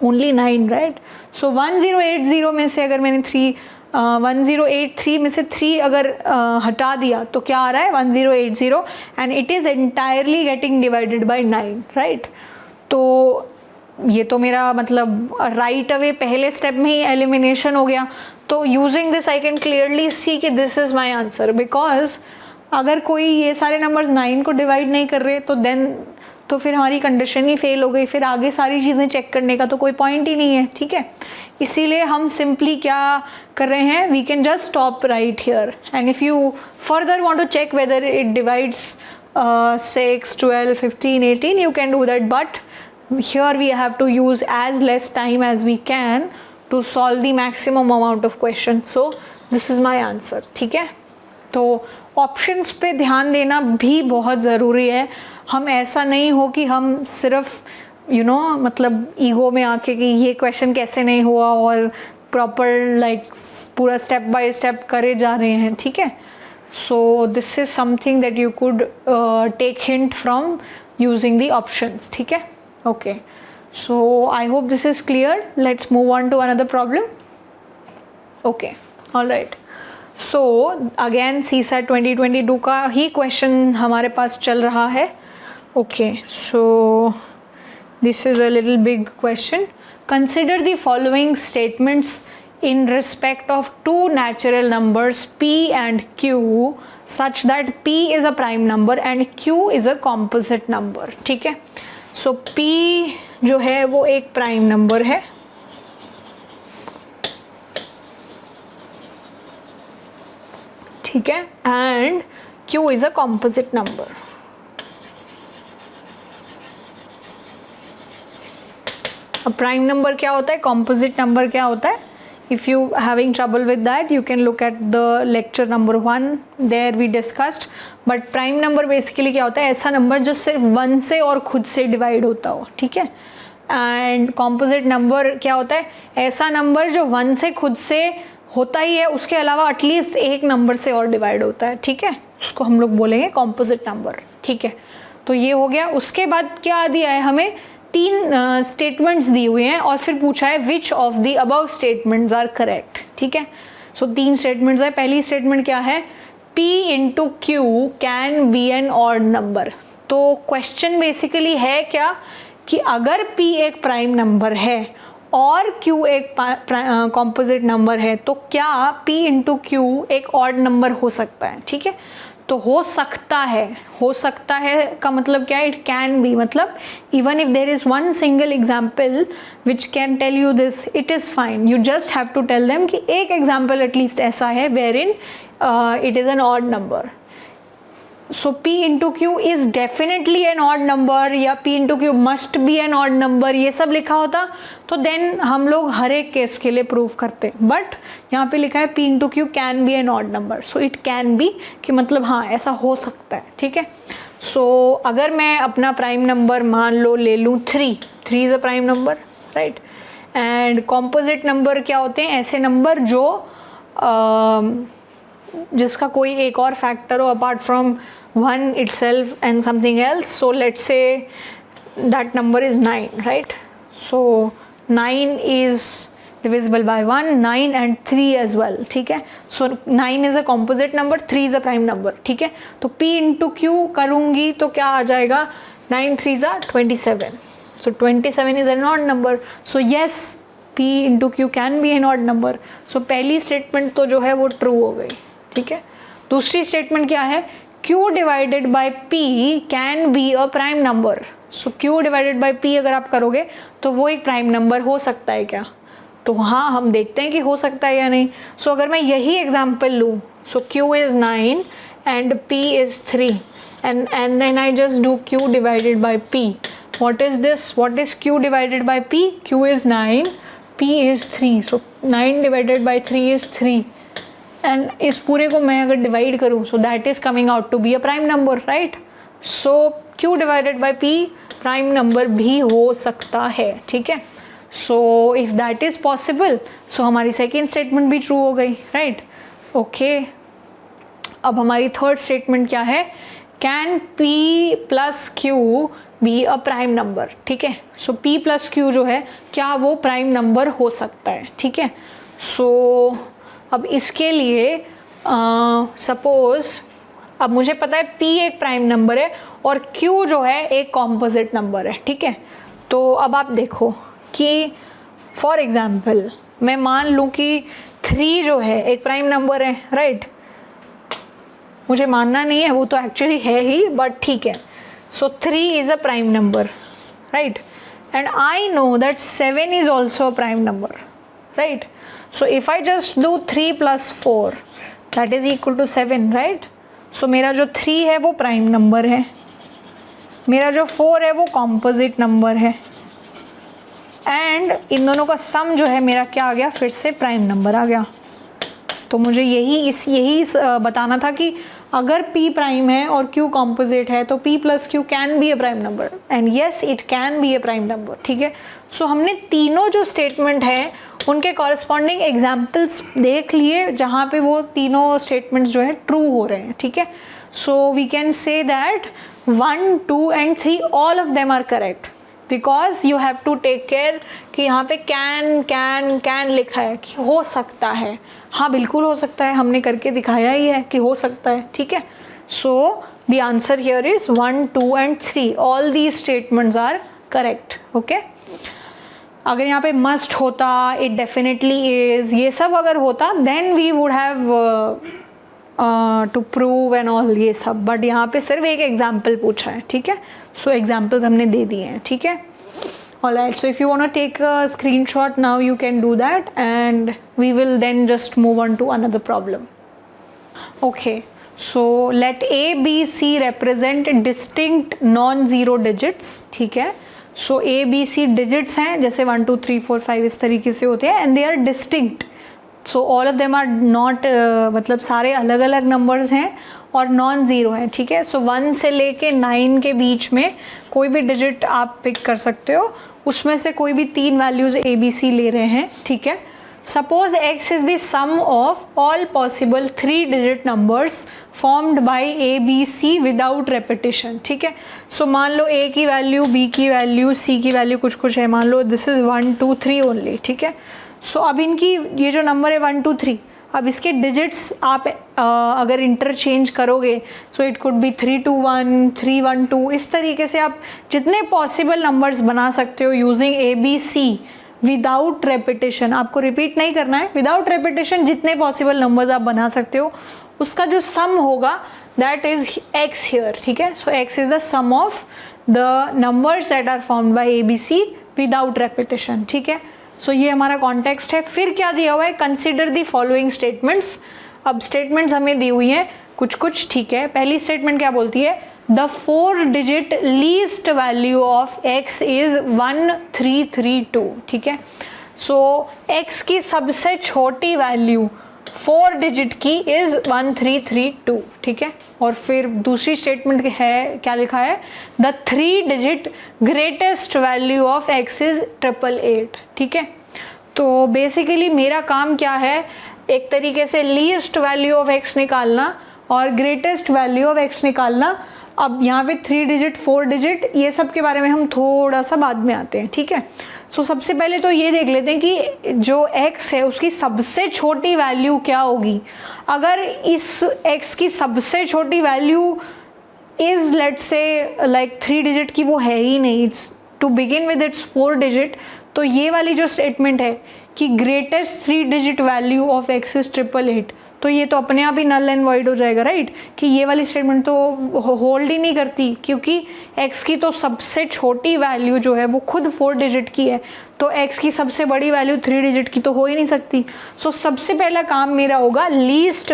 only 9, right? So 1080 में से अगर मैंने 1083 में से 3 अगर हटा दिया तो क्या आ रहा है 1080 and it is entirely getting divided by 9, right? तो ये तो मेरा मतलब right away पहले स्टेप में ही एलिमिनेशन हो गया। तो using this I can clearly see कि this is my answer, because अगर कोई ये सारे नंबर्स 9 को डिवाइड नहीं कर रहे तो फिर हमारी कंडीशन ही फेल हो गई, फिर आगे सारी चीज़ें चेक करने का तो कोई पॉइंट ही नहीं है, ठीक है। इसीलिए हम सिंपली क्या कर रहे हैं, we can just stop right here and if you further want to check whether it divides 6, 12, 15, 18 you can do that, but here we have to use as less time as we can to solve the maximum amount of questions. So this is my answer, ठीक है। तो options पे ध्यान देना भी बहुत ज़रूरी है। हम ऐसा नहीं हो कि हम सिर्फ मतलब ईगो में आके कि ये क्वेश्चन कैसे नहीं हुआ और प्रॉपर लाइक पूरा स्टेप बाय स्टेप करे जा रहे हैं, ठीक है। So this is something that you could take hint from using the options, ठीक है। Okay, so I hope this is clear. Let's move on to another problem. Okay, alright. So again CSAT 2022 का ही question हमारे पास चल रहा है। Okay, so this is a little big question. Consider the following statements in respect of two natural numbers p and q such that p is a prime number and q is a composite number, ठीक है। सो p जो है वो एक prime number है, ठीक है, and q is a composite number। अब प्राइम नंबर क्या होता है, कॉम्पोजिट नंबर क्या होता है? If you having trouble with that, you can look at the lecture number 1, there we discussed। but prime number basically क्या होता है, ऐसा नंबर जो सिर्फ 1 से और खुद से डिवाइड होता हो, ठीक है। एंड composite नंबर क्या होता है, ऐसा नंबर जो 1 से खुद से होता ही है, उसके अलावा एटलीस्ट एक नंबर से और डिवाइड होता है, ठीक है, उसको हम लोग बोलेंगे composite नंबर, ठीक है। तो ये हो गया। उसके बाद क्या दिया है हमें, 3 स्टेटमेंट्स दी हुए हैं और फिर पूछा है which of the above statements are correct, ठीक है। सो 3 स्टेटमेंट्स है। पहली स्टेटमेंट क्या है, p into q can be an odd number. तो क्वेश्चन बेसिकली है क्या कि अगर p एक प्राइम नंबर है और q एक कॉम्पोजिट नंबर है तो क्या p इंटू क्यू एक ऑड नंबर हो सकता है, ठीक है। तो हो सकता है का मतलब क्या है, इट कैन बी, मतलब even if there is one single example which can tell you this, it is fine. You just have to tell them कि एक एग्जाम्पल एटलीस्ट ऐसा है wherein it is an odd number. So p into q is definitely an odd number या p into q must be an odd number, ये सब लिखा होता तो देन हम लोग हर एक केस के लिए प्रूव करते। बट यहाँ पे लिखा है p into q can be an odd number, so it can be कि मतलब हाँ ऐसा हो सकता है, ठीक है। सो अगर मैं अपना प्राइम नंबर मान लो ले लूँ 3 is a prime number, right. And composite number क्या होते हैं, ऐसे नंबर जो जिसका कोई एक और फैक्टर हो apart from 1 itself and something else। so let's say that number is 9, right? so 9 is divisible by 1, 9 and 3 as well, ठीक है। so 9 is a composite number, 3 is a prime number, ठीक है। तो p into q करूँगी तो क्या आ जाएगा, 9 3s are 27, so 27 is an odd number, so yes p into q can be an odd number। so पहली स्टेटमेंट तो जो है वो ट्रू हो गई, ठीक है। दूसरी स्टेटमेंट क्या है, q divided by p can be a prime number. So q divided by p अगर आप करोगे तो वो एक प्राइम नंबर हो सकता है क्या, तो हाँ हम देखते हैं कि हो सकता है या नहीं. सो अगर मैं यही एग्जाम्पल लूँ, सो Q is 9 and P is 3 and then I just do Q divided by P. What is this? What is Q divided by P? Q is 9, P is 3. So 9 divided by 3 is 3. And इस पूरे को मैं अगर divide करूँ, so that is coming out to be a prime number, right? So Q divided by P prime number भी हो सकता है. ठीक है. So if that is possible, so हमारी सेकेंड स्टेटमेंट भी ट्रू हो गई, राइट. ओके, अब हमारी थर्ड स्टेटमेंट क्या है? Can P plus Q be a prime number. ठीक है. सो P प्लस Q जो है, क्या वो प्राइम नंबर हो सकता है? ठीक है. सो अब इसके लिए सपोज अब मुझे पता है P एक प्राइम नंबर है और Q जो है एक कॉम्पोजिट नंबर है. ठीक है. तो अब आप देखो कि फॉर एग्जाम्पल मैं मान लूँ कि 3 जो है एक प्राइम नंबर है, राइट. मुझे मानना नहीं है, वो तो एक्चुअली है ही, बट ठीक है. So 3 is a prime number, right. And I know that 7 is also a prime number, right. So if I just do 3 + 4 that is equal to 7, right. So मेरा जो 3 है वो प्राइम नंबर है, मेरा जो 4 है वो कॉम्पोजिट नंबर है, एंड इन दोनों का सम जो है मेरा क्या आ गया? फिर से प्राइम नंबर आ गया. तो मुझे यही बताना था कि अगर P प्राइम है और Q कॉम्पोजिट है तो P plus Q can be A prime number, and yes it can B A prime number. ठीक है. सो हमने तीनों जो स्टेटमेंट हैं उनके कॉरस्पॉन्डिंग एग्जाम्पल्स देख लिए जहाँ पे वो तीनों स्टेटमेंट्स जो है ट्रू हो रहे हैं. ठीक है. So we can say that 1, 2 and 3 all of them are correct, because you have to take care कि यहाँ पे कैन लिखा है कि हो सकता है. हाँ बिल्कुल हो सकता है, हमने करके दिखाया ही है कि हो सकता है. ठीक है. So the answer here is 1, 2 and 3 all these statements are correct. Okay. अगर यहाँ पे मस्ट होता, इट डेफिनेटली इज, ये सब अगर होता then we would have to prove and all ये सब, बट यहाँ पे सिर्फ एक एग्जाम्पल पूछा है. ठीक है. सो एग्जाम्पल्स हमने दे दिए हैं. ठीक है. Alright, so if you want to take a screenshot now you can do that and we will then just move on to another problem. Okay, so let A, B, C represent distinct non-zero digits. ठीक है. So A, B, C digits हैं, जैसे 1, 2, 3, 4, 5 इस तरीके से होते हैं, and they are distinct. So all of them are not मतलब सारे अलग अलग नंबर्स हैं और नॉन ज़ीरो हैं. ठीक है. सो 1 से लेके 9 के बीच में कोई भी डिजिट आप पिक कर सकते हो, उसमें से कोई भी 3 वैल्यूज़ A, B, C ले रहे हैं. ठीक है. Suppose X is the sum of all possible 3 digit numbers formed by A, B, C without repetition. ठीक है. सो मान लो A की वैल्यू, B की वैल्यू, C की वैल्यू कुछ कुछ है, मान लो दिस इज़ 1, 2, 3 ओनली. ठीक है. सो अब इनकी ये जो नंबर है 1, 2, 3, अब इसके डिजिट्स आप अगर इंटरचेंज करोगे, सो इट कुड बी 3, 2, 1, 3, 1, 2, इस तरीके से आप जितने पॉसिबल नंबर्स बना सकते हो यूजिंग ABC विदाउट रेपिटेशन. आपको रिपीट नहीं करना है, विदाउट रेपिटेशन जितने पॉसिबल नंबर्स आप बना सकते हो उसका जो सम होगा दैट इज X हियर. ठीक है. So X is the sum of the numbers that are formed by ABC without repetition. ठीक है. सो ये हमारा कॉन्टेक्स्ट है. फिर क्या दिया हुआ है? Consider the following statements. अब स्टेटमेंट्स हमें दी हुई हैं कुछ कुछ. ठीक है. पहली स्टेटमेंट क्या बोलती है? The 4 digit least value of X is 1332. ठीक है. सो X की सबसे छोटी वैल्यू 4 डिजिट की इज 1332. ठीक है. और फिर दूसरी स्टेटमेंट है, क्या लिखा है? The 3 digit greatest value of X is 888. ठीक है. तो बेसिकली मेरा काम क्या है? एक तरीके से लीस्ट वैल्यू ऑफ X निकालना और ग्रेटेस्ट वैल्यू ऑफ X निकालना. अब यहाँ पे 3 डिजिट, 4 डिजिट, ये सब के बारे में हम थोड़ा सा बाद में आते हैं. ठीक है. सो सबसे पहले तो ये देख लेते हैं कि जो X है उसकी सबसे छोटी वैल्यू क्या होगी. अगर इस X की सबसे छोटी value is let's say like 3 digit की, वो है ही नहीं, it's to begin with it's 4 digit, तो ये वाली जो स्टेटमेंट है कि greatest 3 digit value of X is 888, तो ये तो अपने आप ही नल एंड वॉइड हो जाएगा, राइट, कि ये वाली स्टेटमेंट तो होल्ड ही नहीं करती, क्योंकि x की तो सबसे छोटी वैल्यू जो है वो खुद 4 डिजिट की है, तो x की सबसे बड़ी वैल्यू 3 डिजिट की तो हो ही नहीं सकती। सो सबसे पहला काम मेरा होगा लीस्ट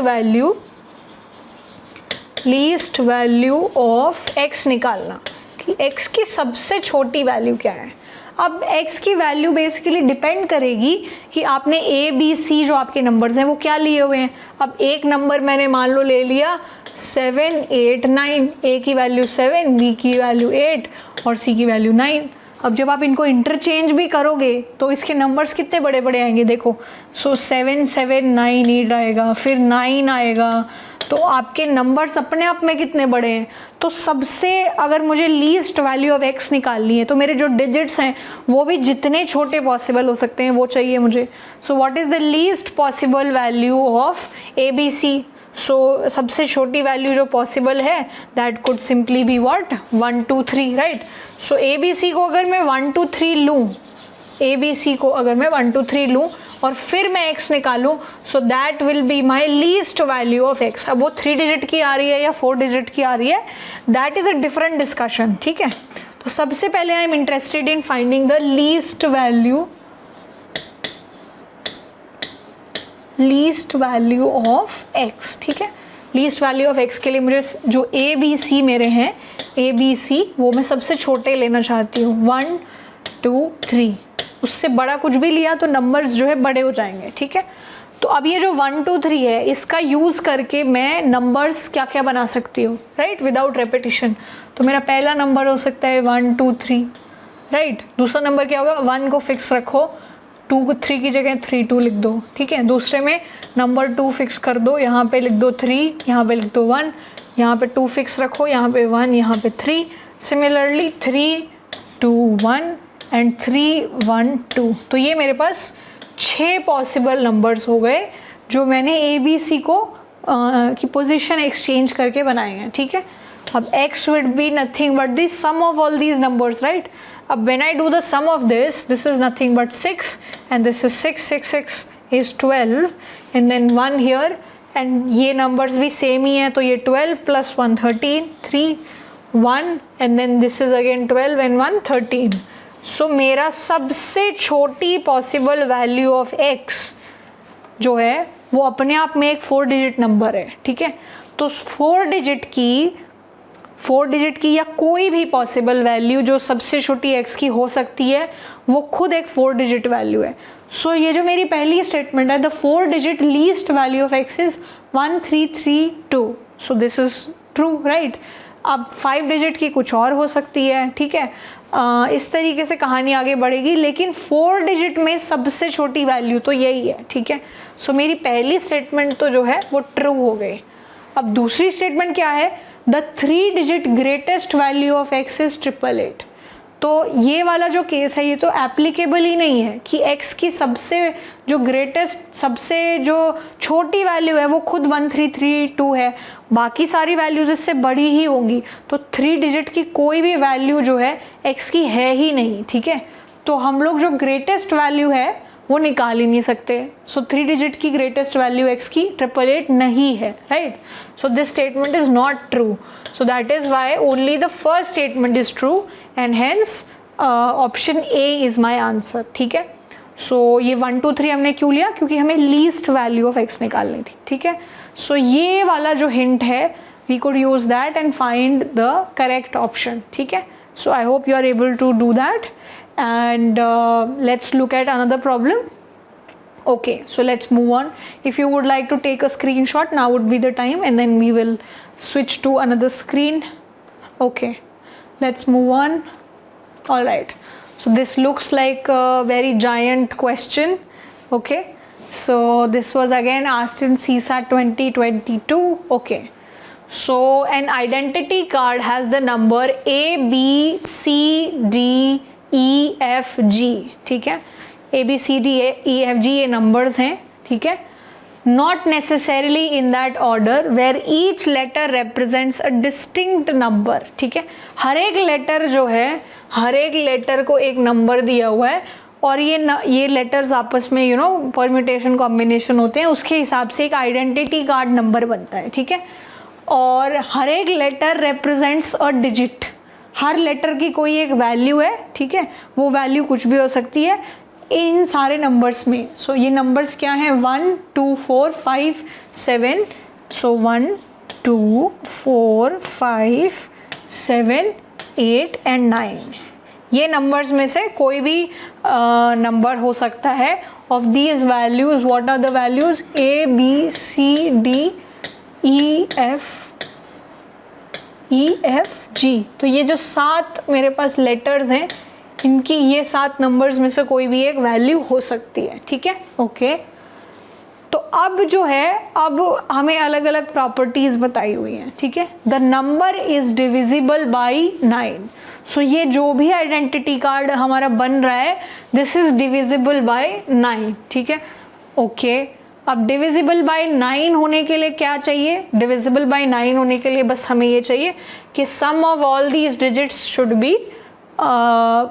वैल्यू ऑफ x निकालना, कि x की सबसे छोटी वैल्यू क्या है। अब x की वैल्यू बेसिकली डिपेंड करेगी कि आपने a b c जो आपके नंबर्स हैं वो क्या लिए हुए हैं। अब एक नंबर मैंने मान लो ले लिया 7 8 9, a की वैल्यू 7, b की वैल्यू 8 और c की वैल्यू 9। अब जब आप इनको इंटरचेंज भी करोगे तो इसके नंबर्स कितने बड़े बड़े आएंगे, देखो। सो 7 7 9 8 आएगा, फिर 9 आएगा, तो आपके नंबर्स अपने आप में कितने बड़े हैं। तो सबसे अगर मुझे लीस्ट वैल्यू ऑफ x निकालनी है तो मेरे जो डिजिट्स हैं वो भी जितने छोटे पॉसिबल हो सकते हैं वो चाहिए मुझे। सो what is the least possible value of ABC। सो सबसे छोटी वैल्यू जो पॉसिबल है that could simply be what 1 2 3, right. So ABC को अगर मैं 1 2 3 लूँ, ABC को अगर मैं 1 2 3 लूँ और फिर मैं x निकालूं, so that will be my least value of x। अब वो 3 डिजिट की आ रही है या 4 डिजिट की आ रही है, that is a different discussion, ठीक है। तो सबसे पहले I am interested in finding the least value of x, ठीक है। लीस्ट वैल्यू ऑफ x के लिए मुझे जो a b c मेरे हैं, a b c वो मैं सबसे छोटे लेना चाहती हूँ, 1 2 3। उससे बड़ा कुछ भी लिया तो नंबर्स जो है बड़े हो जाएंगे, ठीक है। तो अब ये जो 1 2 3 है इसका यूज़ करके मैं नंबर्स क्या क्या बना सकती हूँ, राइट, विदाउट रेपिटेशन। तो मेरा पहला नंबर हो सकता है 1 2 3, राइट। दूसरा नंबर क्या होगा, 1 को फिक्स रखो, 2 3 की जगह 3 2 लिख दो, ठीक है। दूसरे में नंबर 2 फिक्स कर दो, यहाँ पे लिख दो 3, यहाँ पे लिख दो 1, यहाँ पे 2 फिक्स रखो, यहाँ पे 1, यहाँ पे 3। Similarly 3 2 1 and 3 1 2। तो ये मेरे पास 6 पॉसिबल नंबर्स हो गए जो मैंने ABC को की पोजीशन एक्सचेंज करके बनाए हैं, ठीक है। अब x would be nothing but the sum of all these numbers, right? अब when I do the sum of this is nothing but 6 and this is 6 6 6 is 12 and then 1 here and ये numbers भी same ही है, तो ये 12 plus 1 13 3 1 and then this is again 12 and 1 13। सो मेरा सबसे छोटी possible value of x जो है वो अपने आप में एक 4 डिजिट नंबर है, ठीक है। तो 4 डिजिट की या कोई भी पॉसिबल वैल्यू जो सबसे छोटी x की हो सकती है वो खुद एक 4 डिजिट वैल्यू है। सो ये जो मेरी पहली स्टेटमेंट है, the 4 digit least value of x is 1 3 3 2। So this is true, right. अब 5 डिजिट की कुछ और हो सकती है, ठीक है। इस तरीके से कहानी आगे बढ़ेगी, लेकिन 4 डिजिट में सबसे छोटी वैल्यू तो यही है, ठीक है। सो मेरी पहली स्टेटमेंट तो जो है वो ट्रू हो गई। अब दूसरी स्टेटमेंट क्या है, the 3 digit greatest value of x is 888। तो ये वाला जो केस है ये तो एप्लीकेबल ही नहीं है कि x की सबसे जो ग्रेटेस्ट सबसे जो छोटी वैल्यू है वो खुद 1332 है, बाकी सारी वैल्यूज इससे बड़ी ही होंगी। तो 3 डिजिट की कोई भी वैल्यू जो है x की है ही नहीं, ठीक है। तो हम लोग जो ग्रेटेस्ट वैल्यू है वो निकाल ही नहीं सकते। सो 3 डिजिट की ग्रेटेस्ट वैल्यू x की 888 नहीं है, right. So this statement is not true. So that is why only the first statement is true and hence option A is my answer, ठीक है। So ये 1 2 3 हमने क्यों लिया, क्योंकि हमें least value of x निकालनी थी, ठीक है। So ये वाला जो hint है we could use that and find the correct option, ठीक है। So I hope you are able to do that and let's look at another problem. Okay, so let's move on. If you would like to take a screenshot, now would be the time and then we will switch to another screen. Okay, let's move on. All right, so this looks like a very giant question. Okay, so this was again asked in CSAT 2022. Okay, so an identity card has the number A B C D E F G, ठीक है। A B C D E F G ये numbers हैं, ठीक है। Not necessarily in that order where each letter represents a distinct number, ठीक है। हर एक letter जो है, हर एक लेटर को एक नंबर दिया हुआ है और ये लेटर्स आपस में यू नो परम्यूटेशन कॉम्बिनेशन होते हैं, उसके हिसाब से एक आइडेंटिटी कार्ड नंबर बनता है, ठीक है। और हर एक लेटर रिप्रेजेंट्स अ डिजिट, हर लेटर की कोई एक वैल्यू है, ठीक है, वो वैल्यू कुछ भी हो सकती है इन सारे नंबर्स में। सो ये नंबर्स क्या हैं, 1 2 4 5 7, सो 1 2 4 5 7 8 एंड 9, ये नंबर्स में से कोई भी नंबर हो सकता है। Of these values what are the values, A B C D E F G। तो ये जो 7 मेरे पास लेटर्स हैं, इनकी ये 7 नंबर्स में से कोई भी एक वैल्यू हो सकती है, ठीक है, ओके। तो अब जो है, अब हमें अलग अलग प्रॉपर्टीज बताई हुई हैं, ठीक है। The number is divisible by 9, सो ये जो भी आइडेंटिटी कार्ड हमारा बन रहा है, दिस इज डिविजिबल बाय 9, ठीक है, ओके। अब डिविजिबल बाय 9 होने के लिए क्या चाहिए, डिविजिबल बाय 9 होने के लिए बस हमें ये चाहिए कि sum of all these digits should be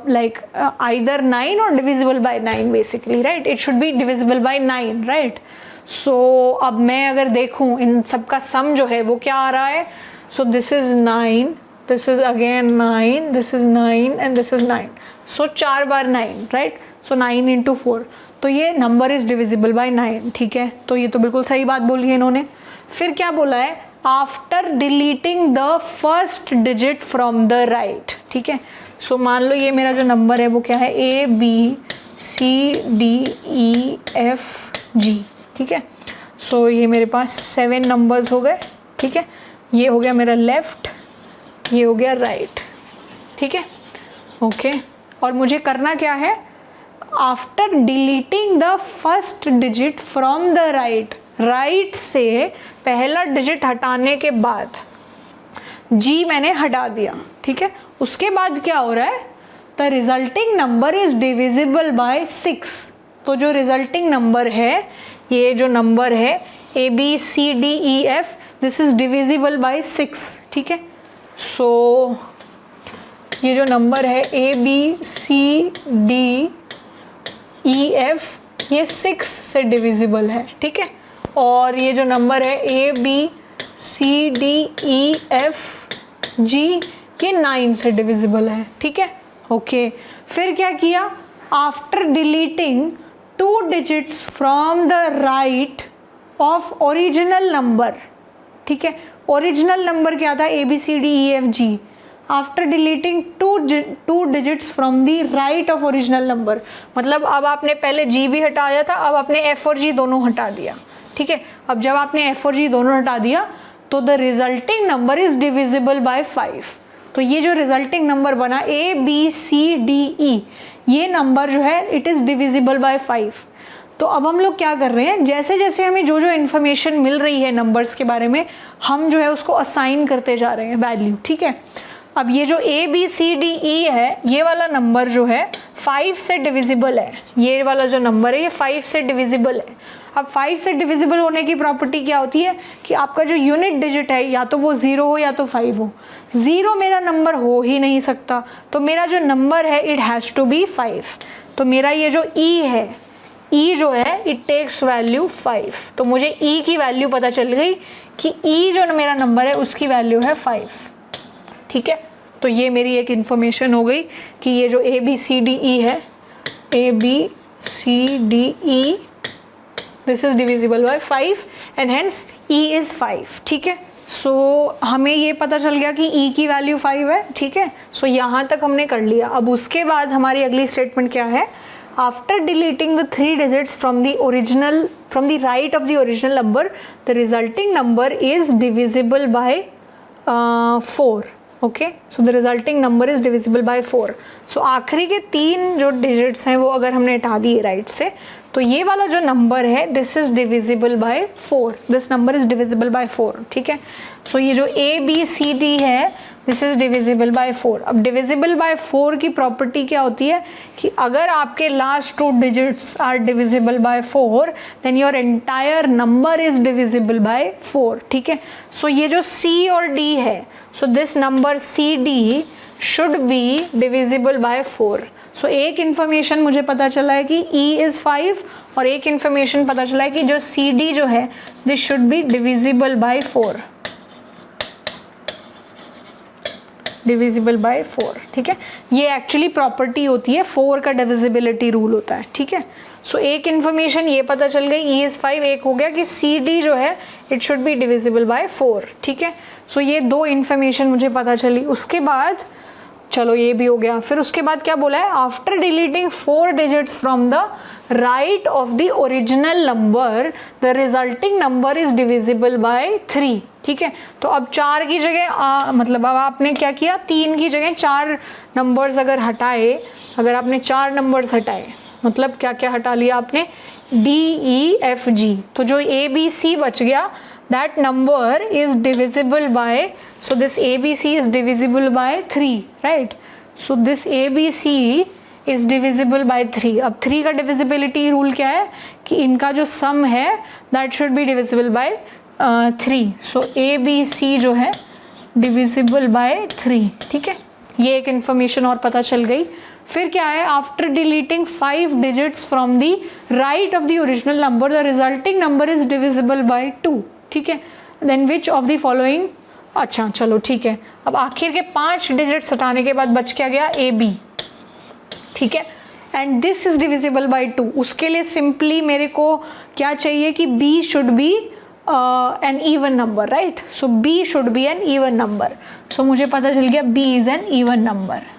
like either 9 or divisible by 9 basically, right? It should be divisible by 9, right? So अब मैं अगर देखूं इन सबका सम जो है वो क्या आ रहा है, so this is 9, this is again 9, this is 9 and this is 9, so 4 bar 9, right? So 9 into 4, तो ये नंबर इज डिविजिबल बाय 9, ठीक है। तो ये तो बिल्कुल सही बात बोली है इन्होंने। फिर क्या बोला है, after deleting the first digit from the right, ठीक है। सो मान लो ये मेरा जो नंबर है वो क्या है, A B C D E F G, ठीक है। सो ये मेरे पास 7 नंबर्स हो गए, ठीक है। ये हो गया मेरा लेफ्ट, ये हो गया राइट, ठीक है, ओके। और मुझे करना क्या है, after deleting the first digit from the right, right से पहला डिजिट हटाने के बाद G मैंने हटा दिया, ठीक है। उसके बाद क्या हो रहा है, the resulting number is divisible bye 6। तो जो रिजल्टिंग नंबर है, ये जो नंबर है A B C D E F, this is divisible bye 6, ठीक है। सो ये जो नंबर है A B C D E F, ये 6 से डिविजिबल है, ठीक है। और ये जो नंबर है A B C D E F G, ये 9 से डिविजिबल है, ठीक है, ओके। फिर क्या किया, after deleting 2 digits from the right of original number, ठीक है। ओरिजिनल नंबर क्या था, A B C D E F G, after deleting 2 digits from the right of original number, मतलब अब आपने पहले G भी हटाया था, अब आपने F और G दोनों हटा दिया, ठीक है। अब जब आपने F और G दोनों हटा दिया तो the resulting number is divisible by 5। तो ये जो रिजल्टिंग नंबर बना A B C D E, ये नंबर जो है इट इज़ डिविजिबल बाय 5। तो अब हम लोग क्या कर रहे हैं, जैसे जैसे हमें जो जो इन्फॉर्मेशन मिल रही है नंबर्स के बारे में, हम जो है उसको असाइन करते जा रहे हैं वैल्यू, ठीक है। अब ये जो A B C D E है, ये वाला नंबर जो है 5 से डिविजिबल है, ये वाला जो नंबर है ये 5 से डिविजिबल है। अब 5 से डिविजिबल होने की प्रॉपर्टी क्या होती है कि आपका जो यूनिट डिजिट है या तो वो 0 हो या तो 5 हो। 0 मेरा नंबर हो ही नहीं सकता, तो मेरा जो नंबर है इट हैज़ टू बी 5। तो मेरा ये जो E है, E जो है इट टेक्स वैल्यू 5। तो मुझे E की वैल्यू पता चल गई कि E जो मेरा नंबर है उसकी वैल्यू है 5, ठीक है। तो ये मेरी एक इन्फॉर्मेशन हो गई कि ये जो A B C D E है, A B C D E, this is divisible by 5 and hence E is 5, ठीक है। सो हमें ये पता चल गया कि E की वैल्यू 5 है, ठीक है। सो यहाँ तक हमने कर लिया। अब उसके बाद हमारी अगली स्टेटमेंट क्या है, after deleting the 3 digits from the right of the original number, the resulting number is divisible by 4, okay. So the resulting number is divisible by 4। सो आखिरी के 3 जो डिजिट्स हैं वो अगर हमने हटा दिए राइट से, तो ये वाला जो नंबर है this is divisible by 4, this number is divisible by 4, ठीक है। सो ये जो A B C D है दिस इज डिविजिबल बाय 4। अब डिविजिबल बाय 4 की प्रॉपर्टी क्या होती है कि अगर आपके last 2 digits are divisible by 4 then your entire number is divisible by 4, ठीक है। सो ये जो C और D है, so this number C D should be divisible by 4। सो एक इन्फॉर्मेशन मुझे पता चला है कि E इज़ 5 और एक इन्फॉर्मेशन पता चला है कि जो CD जो है this should be divisible by 4, divisible by 4, ठीक है। ये एक्चुअली प्रॉपर्टी होती है, 4 का डिविजिबिलिटी रूल होता है, ठीक है। सो एक इन्फॉर्मेशन ये पता चल गई E इज़ 5, एक हो गया कि CD जो है it should be divisible by 4, ठीक है। सो ये दो इन्फॉर्मेशन मुझे पता चली। उसके बाद चलो ये भी हो गया। फिर उसके बाद क्या बोला है, after deleting 4 digits from the right of the original number the resulting number is divisible bye 3, ठीक है। तो अब 4 की जगह मतलब अब आपने क्या किया, 3 की जगह 4 नंबर्स अगर हटाए, अगर आपने 4 नंबर्स हटाए मतलब क्या क्या हटा लिया आपने, DEFG, तो जो ABC बच गया that number is divisible by, so this ABC is divisible by 3, right? So this ABC is divisible by 3. अब 3 का divisibility rule क्या है कि इनका जो sum है that should be divisible by 3. So ABC जो है divisible by 3, ठीक है। ये एक information और पता चल गई। फिर क्या है, after deleting 5 digits from the right of the original number the resulting number is divisible by 2, ठीक है। Then which of the following, अच्छा चलो ठीक है। अब आखिर के 5 डिजिट्स हटाने के बाद बच क्या गया, AB, ठीक है। And this is divisible by 2। उसके लिए सिंपली मेरे को क्या चाहिए कि B should be an even number, right. So B should be an even number. So मुझे पता चल गया B is an even number,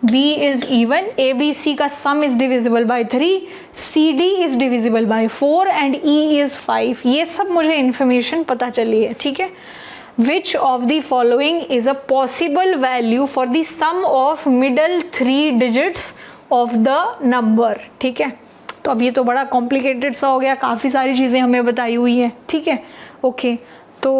B is even, ABC का sum is divisible by 3, CD is divisible by 4 and E is 5। ये सब मुझे information पता चली है, ठीक है। Which of the following is a possible value for the sum of middle 3 digits of the number, ठीक है। तो अब ये तो बड़ा complicated सा हो गया, काफ़ी सारी चीज़ें हमें बताई हुई हैं, ठीक है, ओके। तो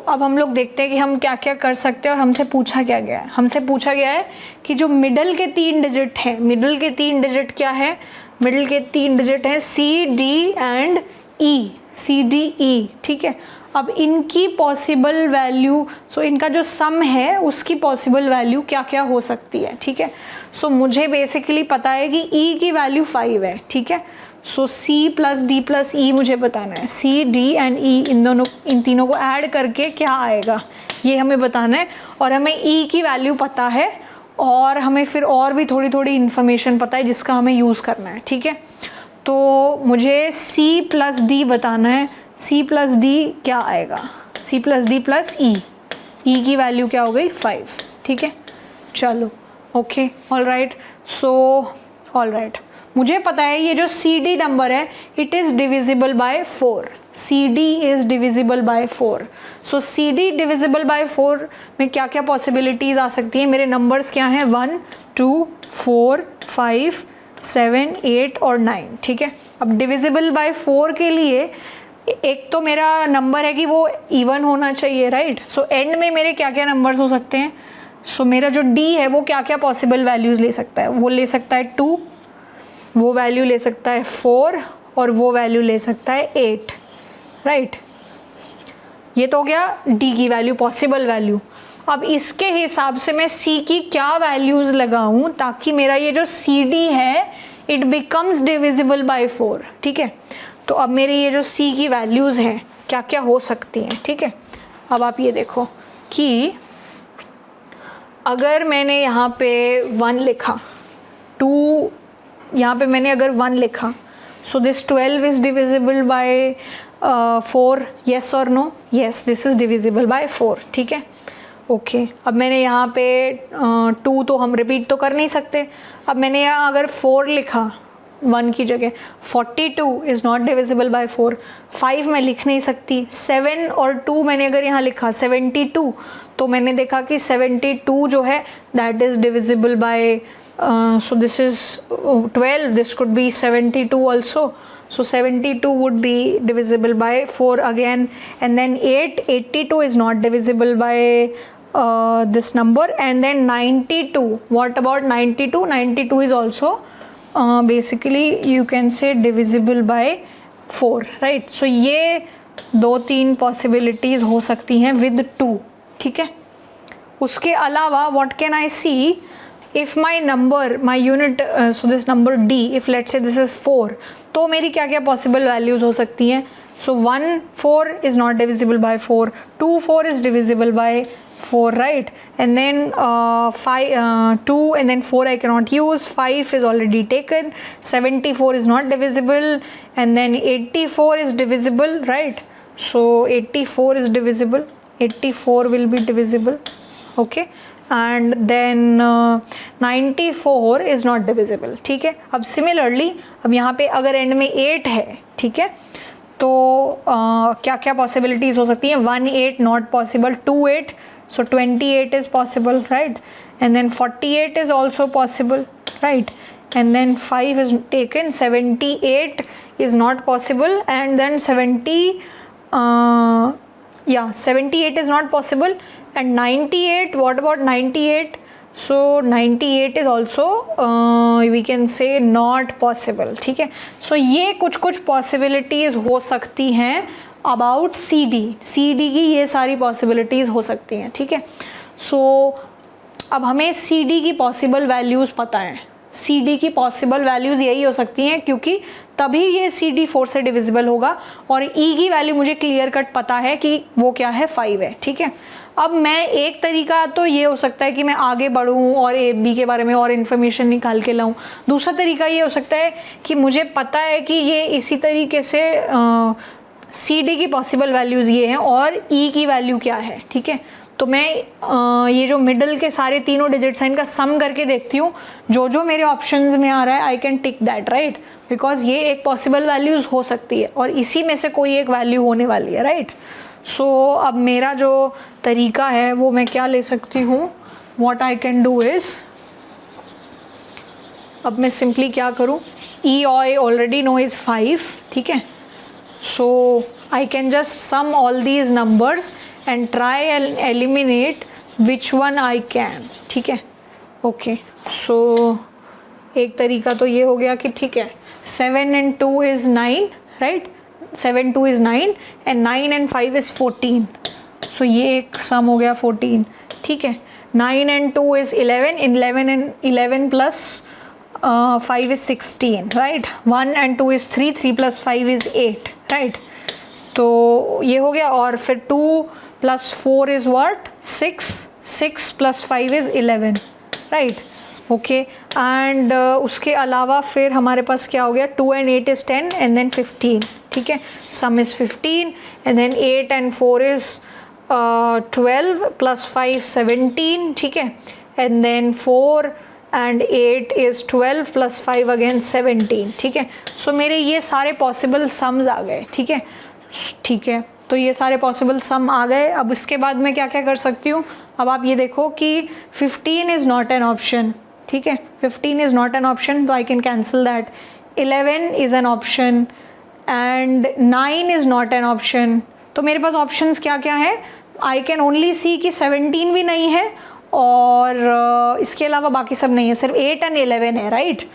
अब हम लोग देखते हैं कि हम क्या क्या कर सकते हैं और हमसे पूछा क्या गया है। हमसे पूछा गया है कि जो मिडल के 3 डिजिट हैं, मिडल के 3 डिजिट क्या है, मिडल के 3 डिजिट हैं CD एंड E, CDE, ठीक है। अब इनकी पॉसिबल वैल्यू, सो इनका जो सम है उसकी पॉसिबल वैल्यू क्या क्या हो सकती है, ठीक है। सो मुझे बेसिकली पता है कि E की वैल्यू 5 है, ठीक है। सो C plus D plus E मुझे बताना है, C D एंड E इन तीनों को ऐड करके क्या आएगा ये हमें बताना है। और हमें E की वैल्यू पता है और हमें फिर और भी थोड़ी थोड़ी इन्फॉर्मेशन पता है जिसका हमें यूज़ करना है, ठीक है। तो मुझे C प्लस D बताना है, C प्लस D क्या आएगा, C plus D plus E, E की वैल्यू क्या हो गई 5, ठीक है। चलो okay, all right. So all right, मुझे पता है ये जो CD नंबर है it is divisible by 4, CD is divisible by 4। So CD divisible by 4 में क्या क्या पॉसिबिलिटीज़ आ सकती हैं, मेरे नंबर्स क्या हैं 1 2 4 5 7 8 और 9, ठीक है। अब डिविजिबल बाय 4 के लिए एक तो मेरा नंबर है कि वो इवन होना चाहिए, राइट। सो एंड में मेरे क्या क्या नंबर्स हो सकते हैं, सो मेरा जो D है वो क्या क्या पॉसिबल वैल्यूज़ ले सकता है, वो ले सकता है 2, वो वैल्यू ले सकता है 4 और वो वैल्यू ले सकता है 8, राइट। ये तो हो गया D की वैल्यू, पॉसिबल वैल्यू। अब इसके हिसाब से मैं C की क्या वैल्यूज़ लगाऊं ताकि मेरा ये जो CD है इट बिकम्स डिविजिबल बाय 4, ठीक है। तो अब मेरी ये जो C की वैल्यूज़ हैं क्या क्या हो सकती हैं, ठीक है। अब आप ये देखो कि अगर मैंने यहाँ पे 1 लिखा, 2 यहाँ पे मैंने अगर 1 लिखा, so this 12 is divisible by 4, yes और no, yes this is divisible by 4, ठीक है, ओके। अब मैंने यहाँ पे 2 तो हम रिपीट तो कर नहीं सकते। अब मैंने यहाँ अगर 4 लिखा 1 की जगह, 42 इज़ नॉट डिविजिबल बाय 4, 5 मैं लिख नहीं सकती, 7 और 2 मैंने अगर यहाँ लिखा 72, तो मैंने देखा कि 72 जो है that is divisible bye so this is 12, this could be 72 also, so 72 would be divisible by 4 again, and then 82 is not divisible by this number, and then 92, what about 92? 92 is also basically you can say divisible by 4, right। so ये 2-3 possibilities हो सकती हैं with 2, ठीक है। उसके अलावा what can I see, if my number my unit so this number D, if let's say this is 4, तो मेरी क्या क्या पॉसिबल वैल्यूज़ हो सकती हैं? सो 1 4 is not divisible by 4, 2 4 is divisible by 4, right? And then 2 and then 4 I cannot use, 5 is already taken, 74 is not divisible, and then 84 is divisible, right? So 84 is divisible, 84 will be divisible, okay? And then 94 is not divisible, ठीक है? अब similarly अब यहाँ पे अगर end में 8 है, ठीक है, तो क्या क्या possibilities हो सकती हैं? 1 8 not possible, 2 8, so 28 is possible, right? And then 48 is also possible, right? And then 5 is taken, 78 is not possible, and then 78 is not possible, and 98, what about 98? So 98 is also we can say not possible, ठीक है? So ये कुछ possibilities हो सकती हैं about C D की, ये सारी पॉसिबिलिटीज़ हो सकती हैं, ठीक है? सो अब हमें सी डी की पॉसिबल वैल्यूज़ पता है, सी डी की पॉसिबल वैल्यूज़ यही हो सकती हैं क्योंकि तभी ये सी डी 4 से डिविजिबल होगा, और ई की वैल्यू मुझे क्लियर कट पता है कि वो क्या है, 5 है, ठीक है? अब मैं एक तरीका तो ये हो सकता है कि मैं आगे बढ़ूँ और ए बी के बारे में और इन्फॉर्मेशन निकाल के लाऊँ, दूसरा तरीका ये हो सकता है कि मुझे पता है कि ये इसी तरीके से सी डी की पॉसिबल वैल्यूज़ ये हैं और ई की वैल्यू क्या है, ठीक है? तो मैं ये जो मिडल के सारे तीनों डिजिट्स हैं इनका सम करके देखती हूँ, जो मेरे ऑप्शंस में आ रहा है I can tick that, right? Because ये एक पॉसिबल वैल्यूज़ हो सकती है और इसी में से कोई एक वैल्यू होने वाली है, राइट? सो अब मेरा जो तरीका है वो मैं क्या ले सकती हूँ, what I can do is, अब मैं सिंपली क्या करूँ, ई आई ऑलरेडी नो इज़ 5, ठीक है? So I can just sum all these numbers and try and eliminate which one I can, ठीक है? ओके, सो एक तरीका तो ये हो गया कि ठीक है 7 and 2 is 9, right? 7 2 is 9 and 9 and 5 is 14, so ये एक सम हो गया 14, ठीक है? 9 and 2 is 11, 11 and 11 plus 5 is 16, right? 1 and 2 is 3, 3 plus 5 is 8, right? तो ये हो गया, और फिर 2 plus 4 is what? 6, 6 plus 5 is 11, right? Okay, and उसके अलावा फिर हमारे पास क्या हो गया, 2 and 8 is 10 and then 15, ठीक है? सम is 15 and then 8 and 4 is 12 plus 5 17, ठीक है? and then 4 and 8 is 12 plus 5 again 17, ठीक है? सो मेरे ये सारे पॉसिबल सम्स आ गए, ठीक है? ठीक है, तो ये सारे पॉसिबल सम आ गए। अब इसके बाद मैं क्या क्या कर सकती हूँ, अब आप ये देखो कि 15 इज़ नॉट एन ऑप्शन, ठीक है? 15 इज़ नॉट एन ऑप्शन, तो आई can cancel that. 11 is an option and 9 is not an option. तो मेरे पास ऑप्शंस क्या क्या हैं, आई कैन ओनली सी कि 17 भी नहीं है और इसके अलावा बाकी सब नहीं है, सिर्फ 8 and 11 है, राइट?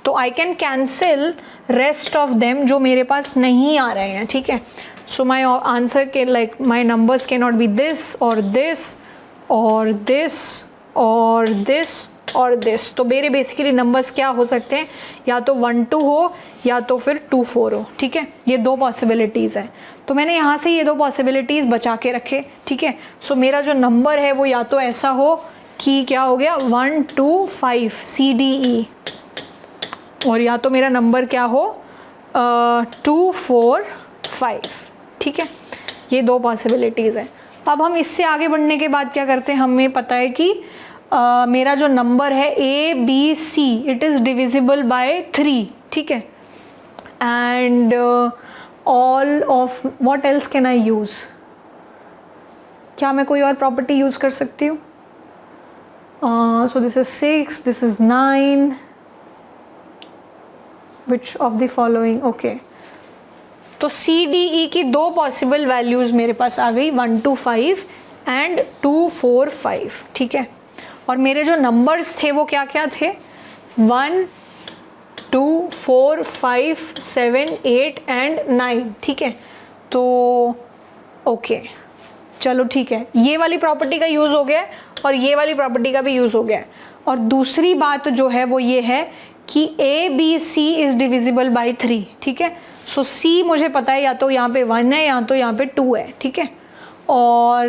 तो आई can cancel rest of them जो मेरे पास नहीं आ रहे हैं, ठीक है? सो माई आंसर के like my numbers can not be this और दिस और दिस और दिस और दिस। तो मेरे बेसिकली नंबर्स क्या हो सकते हैं, या तो 1 2 हो या तो फिर 2 4 हो, ठीक है? ये दो पॉसिबिलिटीज़ हैं, तो मैंने यहाँ से ये दो पॉसिबिलिटीज़ बचा के रखे, ठीक है? सो मेरा जो नंबर है वो या तो ऐसा हो कि क्या हो गया 1 2 5 CDE, और या तो मेरा नंबर क्या हो 2 4 5, ठीक है? ये दो पॉसिबिलिटीज़ हैं। अब हम इससे आगे बढ़ने के बाद क्या करते हैं, हमें पता है कि मेरा जो नंबर है ABC it is divisible bye 3, ठीक है? And all of what else can I use, क्या मैं कोई और प्रॉपर्टी यूज़ कर सकती हूँ? सो this is 6, this is 9, which of the following, okay. तो CDE की दो पॉसिबल वैल्यूज़ मेरे पास आ गई, 1 2 5 एंड 2 4 5, ठीक है? और मेरे जो नंबर्स थे वो क्या क्या थे, 1 2 4 5 7 8 एंड 9, ठीक है? तो ओके, चलो ठीक है, ये वाली प्रॉपर्टी का यूज़ हो गया और ये वाली प्रॉपर्टी का भी यूज़ हो गया। और दूसरी बात जो है वो ये है कि A B C is divisible by 3, ठीक है। सो सी मुझे पता है या तो यहाँ पे 1 है या तो यहाँ पे 2 है, ठीक है। और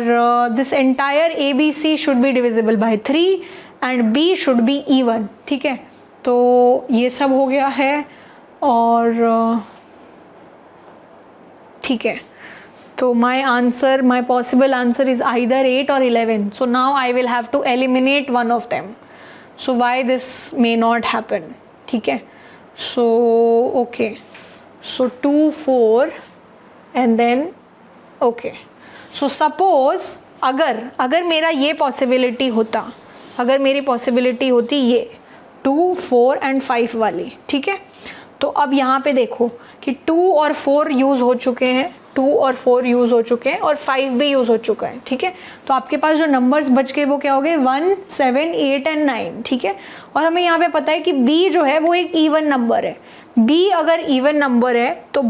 this entire A B C should be divisible by 3 and B should be even, ठीक है। तो ये सब हो गया है और ठीक है। तो my possible answer is either 8 or 11. So now I will have to eliminate one of them. So why this may not happen, ठीक है। So okay, so 2 4 and then okay. So suppose अगर मेरा ये possibility होता, अगर मेरी possibility होती ये 2 4 and 5 वाली, ठीक है। तो अब यहाँ पे देखो कि 2 और 4 यूज़ हो चुके हैं, 2 और 4 यूज़ हो चुके हैं और 5 भी यूज़ हो चुका है, ठीक है। तो आपके पास जो नंबर्स बच गए वो क्या हो गए, 1 7 8 एंड 9, ठीक है। और हमें यहाँ पे पता है कि b जो है वो एक इवन नंबर है। b अगर इवन नंबर है तो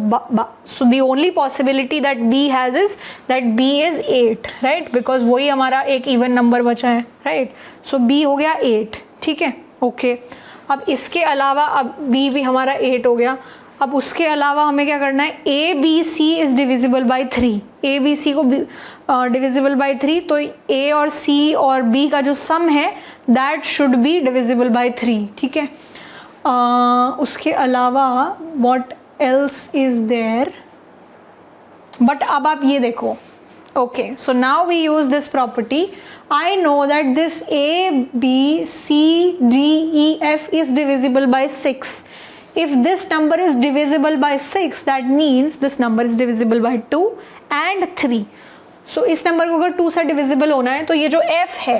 so the only possibility that b has is that b is 8, right, because वही हमारा एक इवन नंबर बचा है, राइट। सो b हो गया 8, ठीक है, ओके। अब इसके अलावा अब b भी हमारा 8 हो गया। अब उसके अलावा हमें क्या करना है, A B C is divisible by 3, A B C को डिविजिबल बाई 3, तो ए और सी और बी का जो सम है that should be divisible by 3, ठीक है। उसके अलावा what else is there, but अब आप ये देखो, okay. So now we use this property, I know that this A, B, C, D, E, F is divisible by 6. If this number is divisible by 6, that means this number is divisible by 2 and 3. So इस number को अगर 2 से divisible होना है तो ये जो F है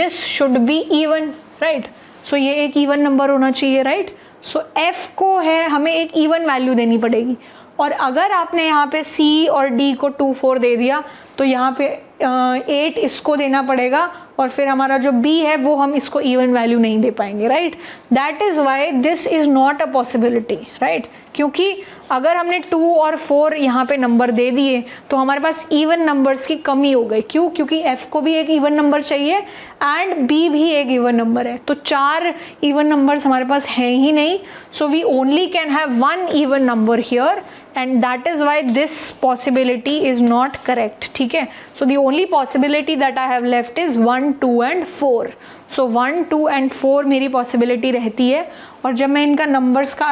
this should be even, right? So ये एक इवन नंबर होना चाहिए, right? So F को है हमें एक इवन वैल्यू देनी पड़ेगी। और अगर आपने यहाँ पे C और D को 2 4 दे दिया तो यहाँ पे 8 इसको देना पड़ेगा और फिर हमारा जो B है वो हम इसको इवन वैल्यू नहीं दे पाएंगे, right. That is why this is not a possibility, right. क्योंकि अगर हमने 2 और 4 यहाँ पे नंबर दे दिए तो हमारे पास इवन नंबर्स की कमी हो गई। क्यों? क्योंकि F को भी एक इवन नंबर चाहिए एंड B भी एक इवन नंबर है, तो 4 इवन नंबर्स हमारे पास हैं ही नहीं। So we only can have 1 even number here and that is why this possibility is not correct, ठीक है। so the only possibility that I have left is 1 2 and 4. so 1 2 and 4 मेरी possibility रहती है और जब मैं इनका numbers का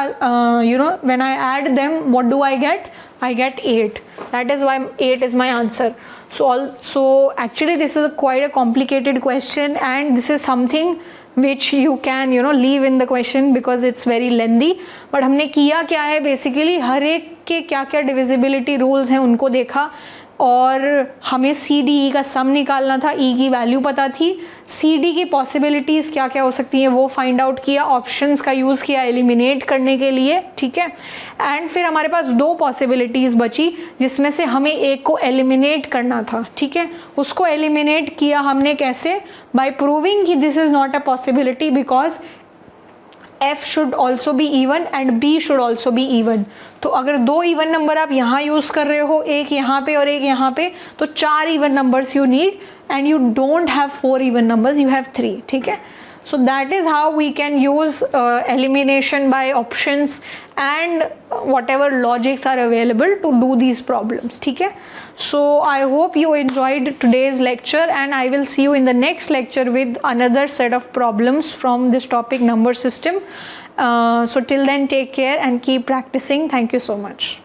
when I add them what do I get 8. that is why 8 is my answer. so actually this is quite a complicated question and this is something which you can leave in the question because it's very lengthy. but हमने किया क्या है, basically हर एक के क्या क्या divisibility rules हैं उनको देखा और हमें सी डी ई का सम निकालना था, ई की वैल्यू पता थी, सी डी की पॉसिबिलिटीज़ क्या क्या हो सकती हैं वो फाइंड आउट किया, ऑप्शंस का यूज़ किया एलिमिनेट करने के लिए, ठीक है। एंड फिर हमारे पास 2 पॉसिबिलिटीज़ बची जिसमें से हमें एक को एलिमिनेट करना था, ठीक है। उसको एलिमिनेट किया हमने कैसे, बाय प्रूविंग कि this is not a possibility because F should also be even and B should also be even. तो अगर 2 इवन नंबर आप यहाँ यूज़ कर रहे हो, एक यहाँ पे और एक यहाँ पे, तो 4 even numbers you need and you don't have 4 even numbers, you have 3, ठीक है। So that is how we can use elimination by options and whatever logics are available to do these problems, ठीक है। So I hope you enjoyed today's lecture and I will see you in the next lecture with another set of problems from this topic number system. So till then take care and keep practicing. Thank you so much.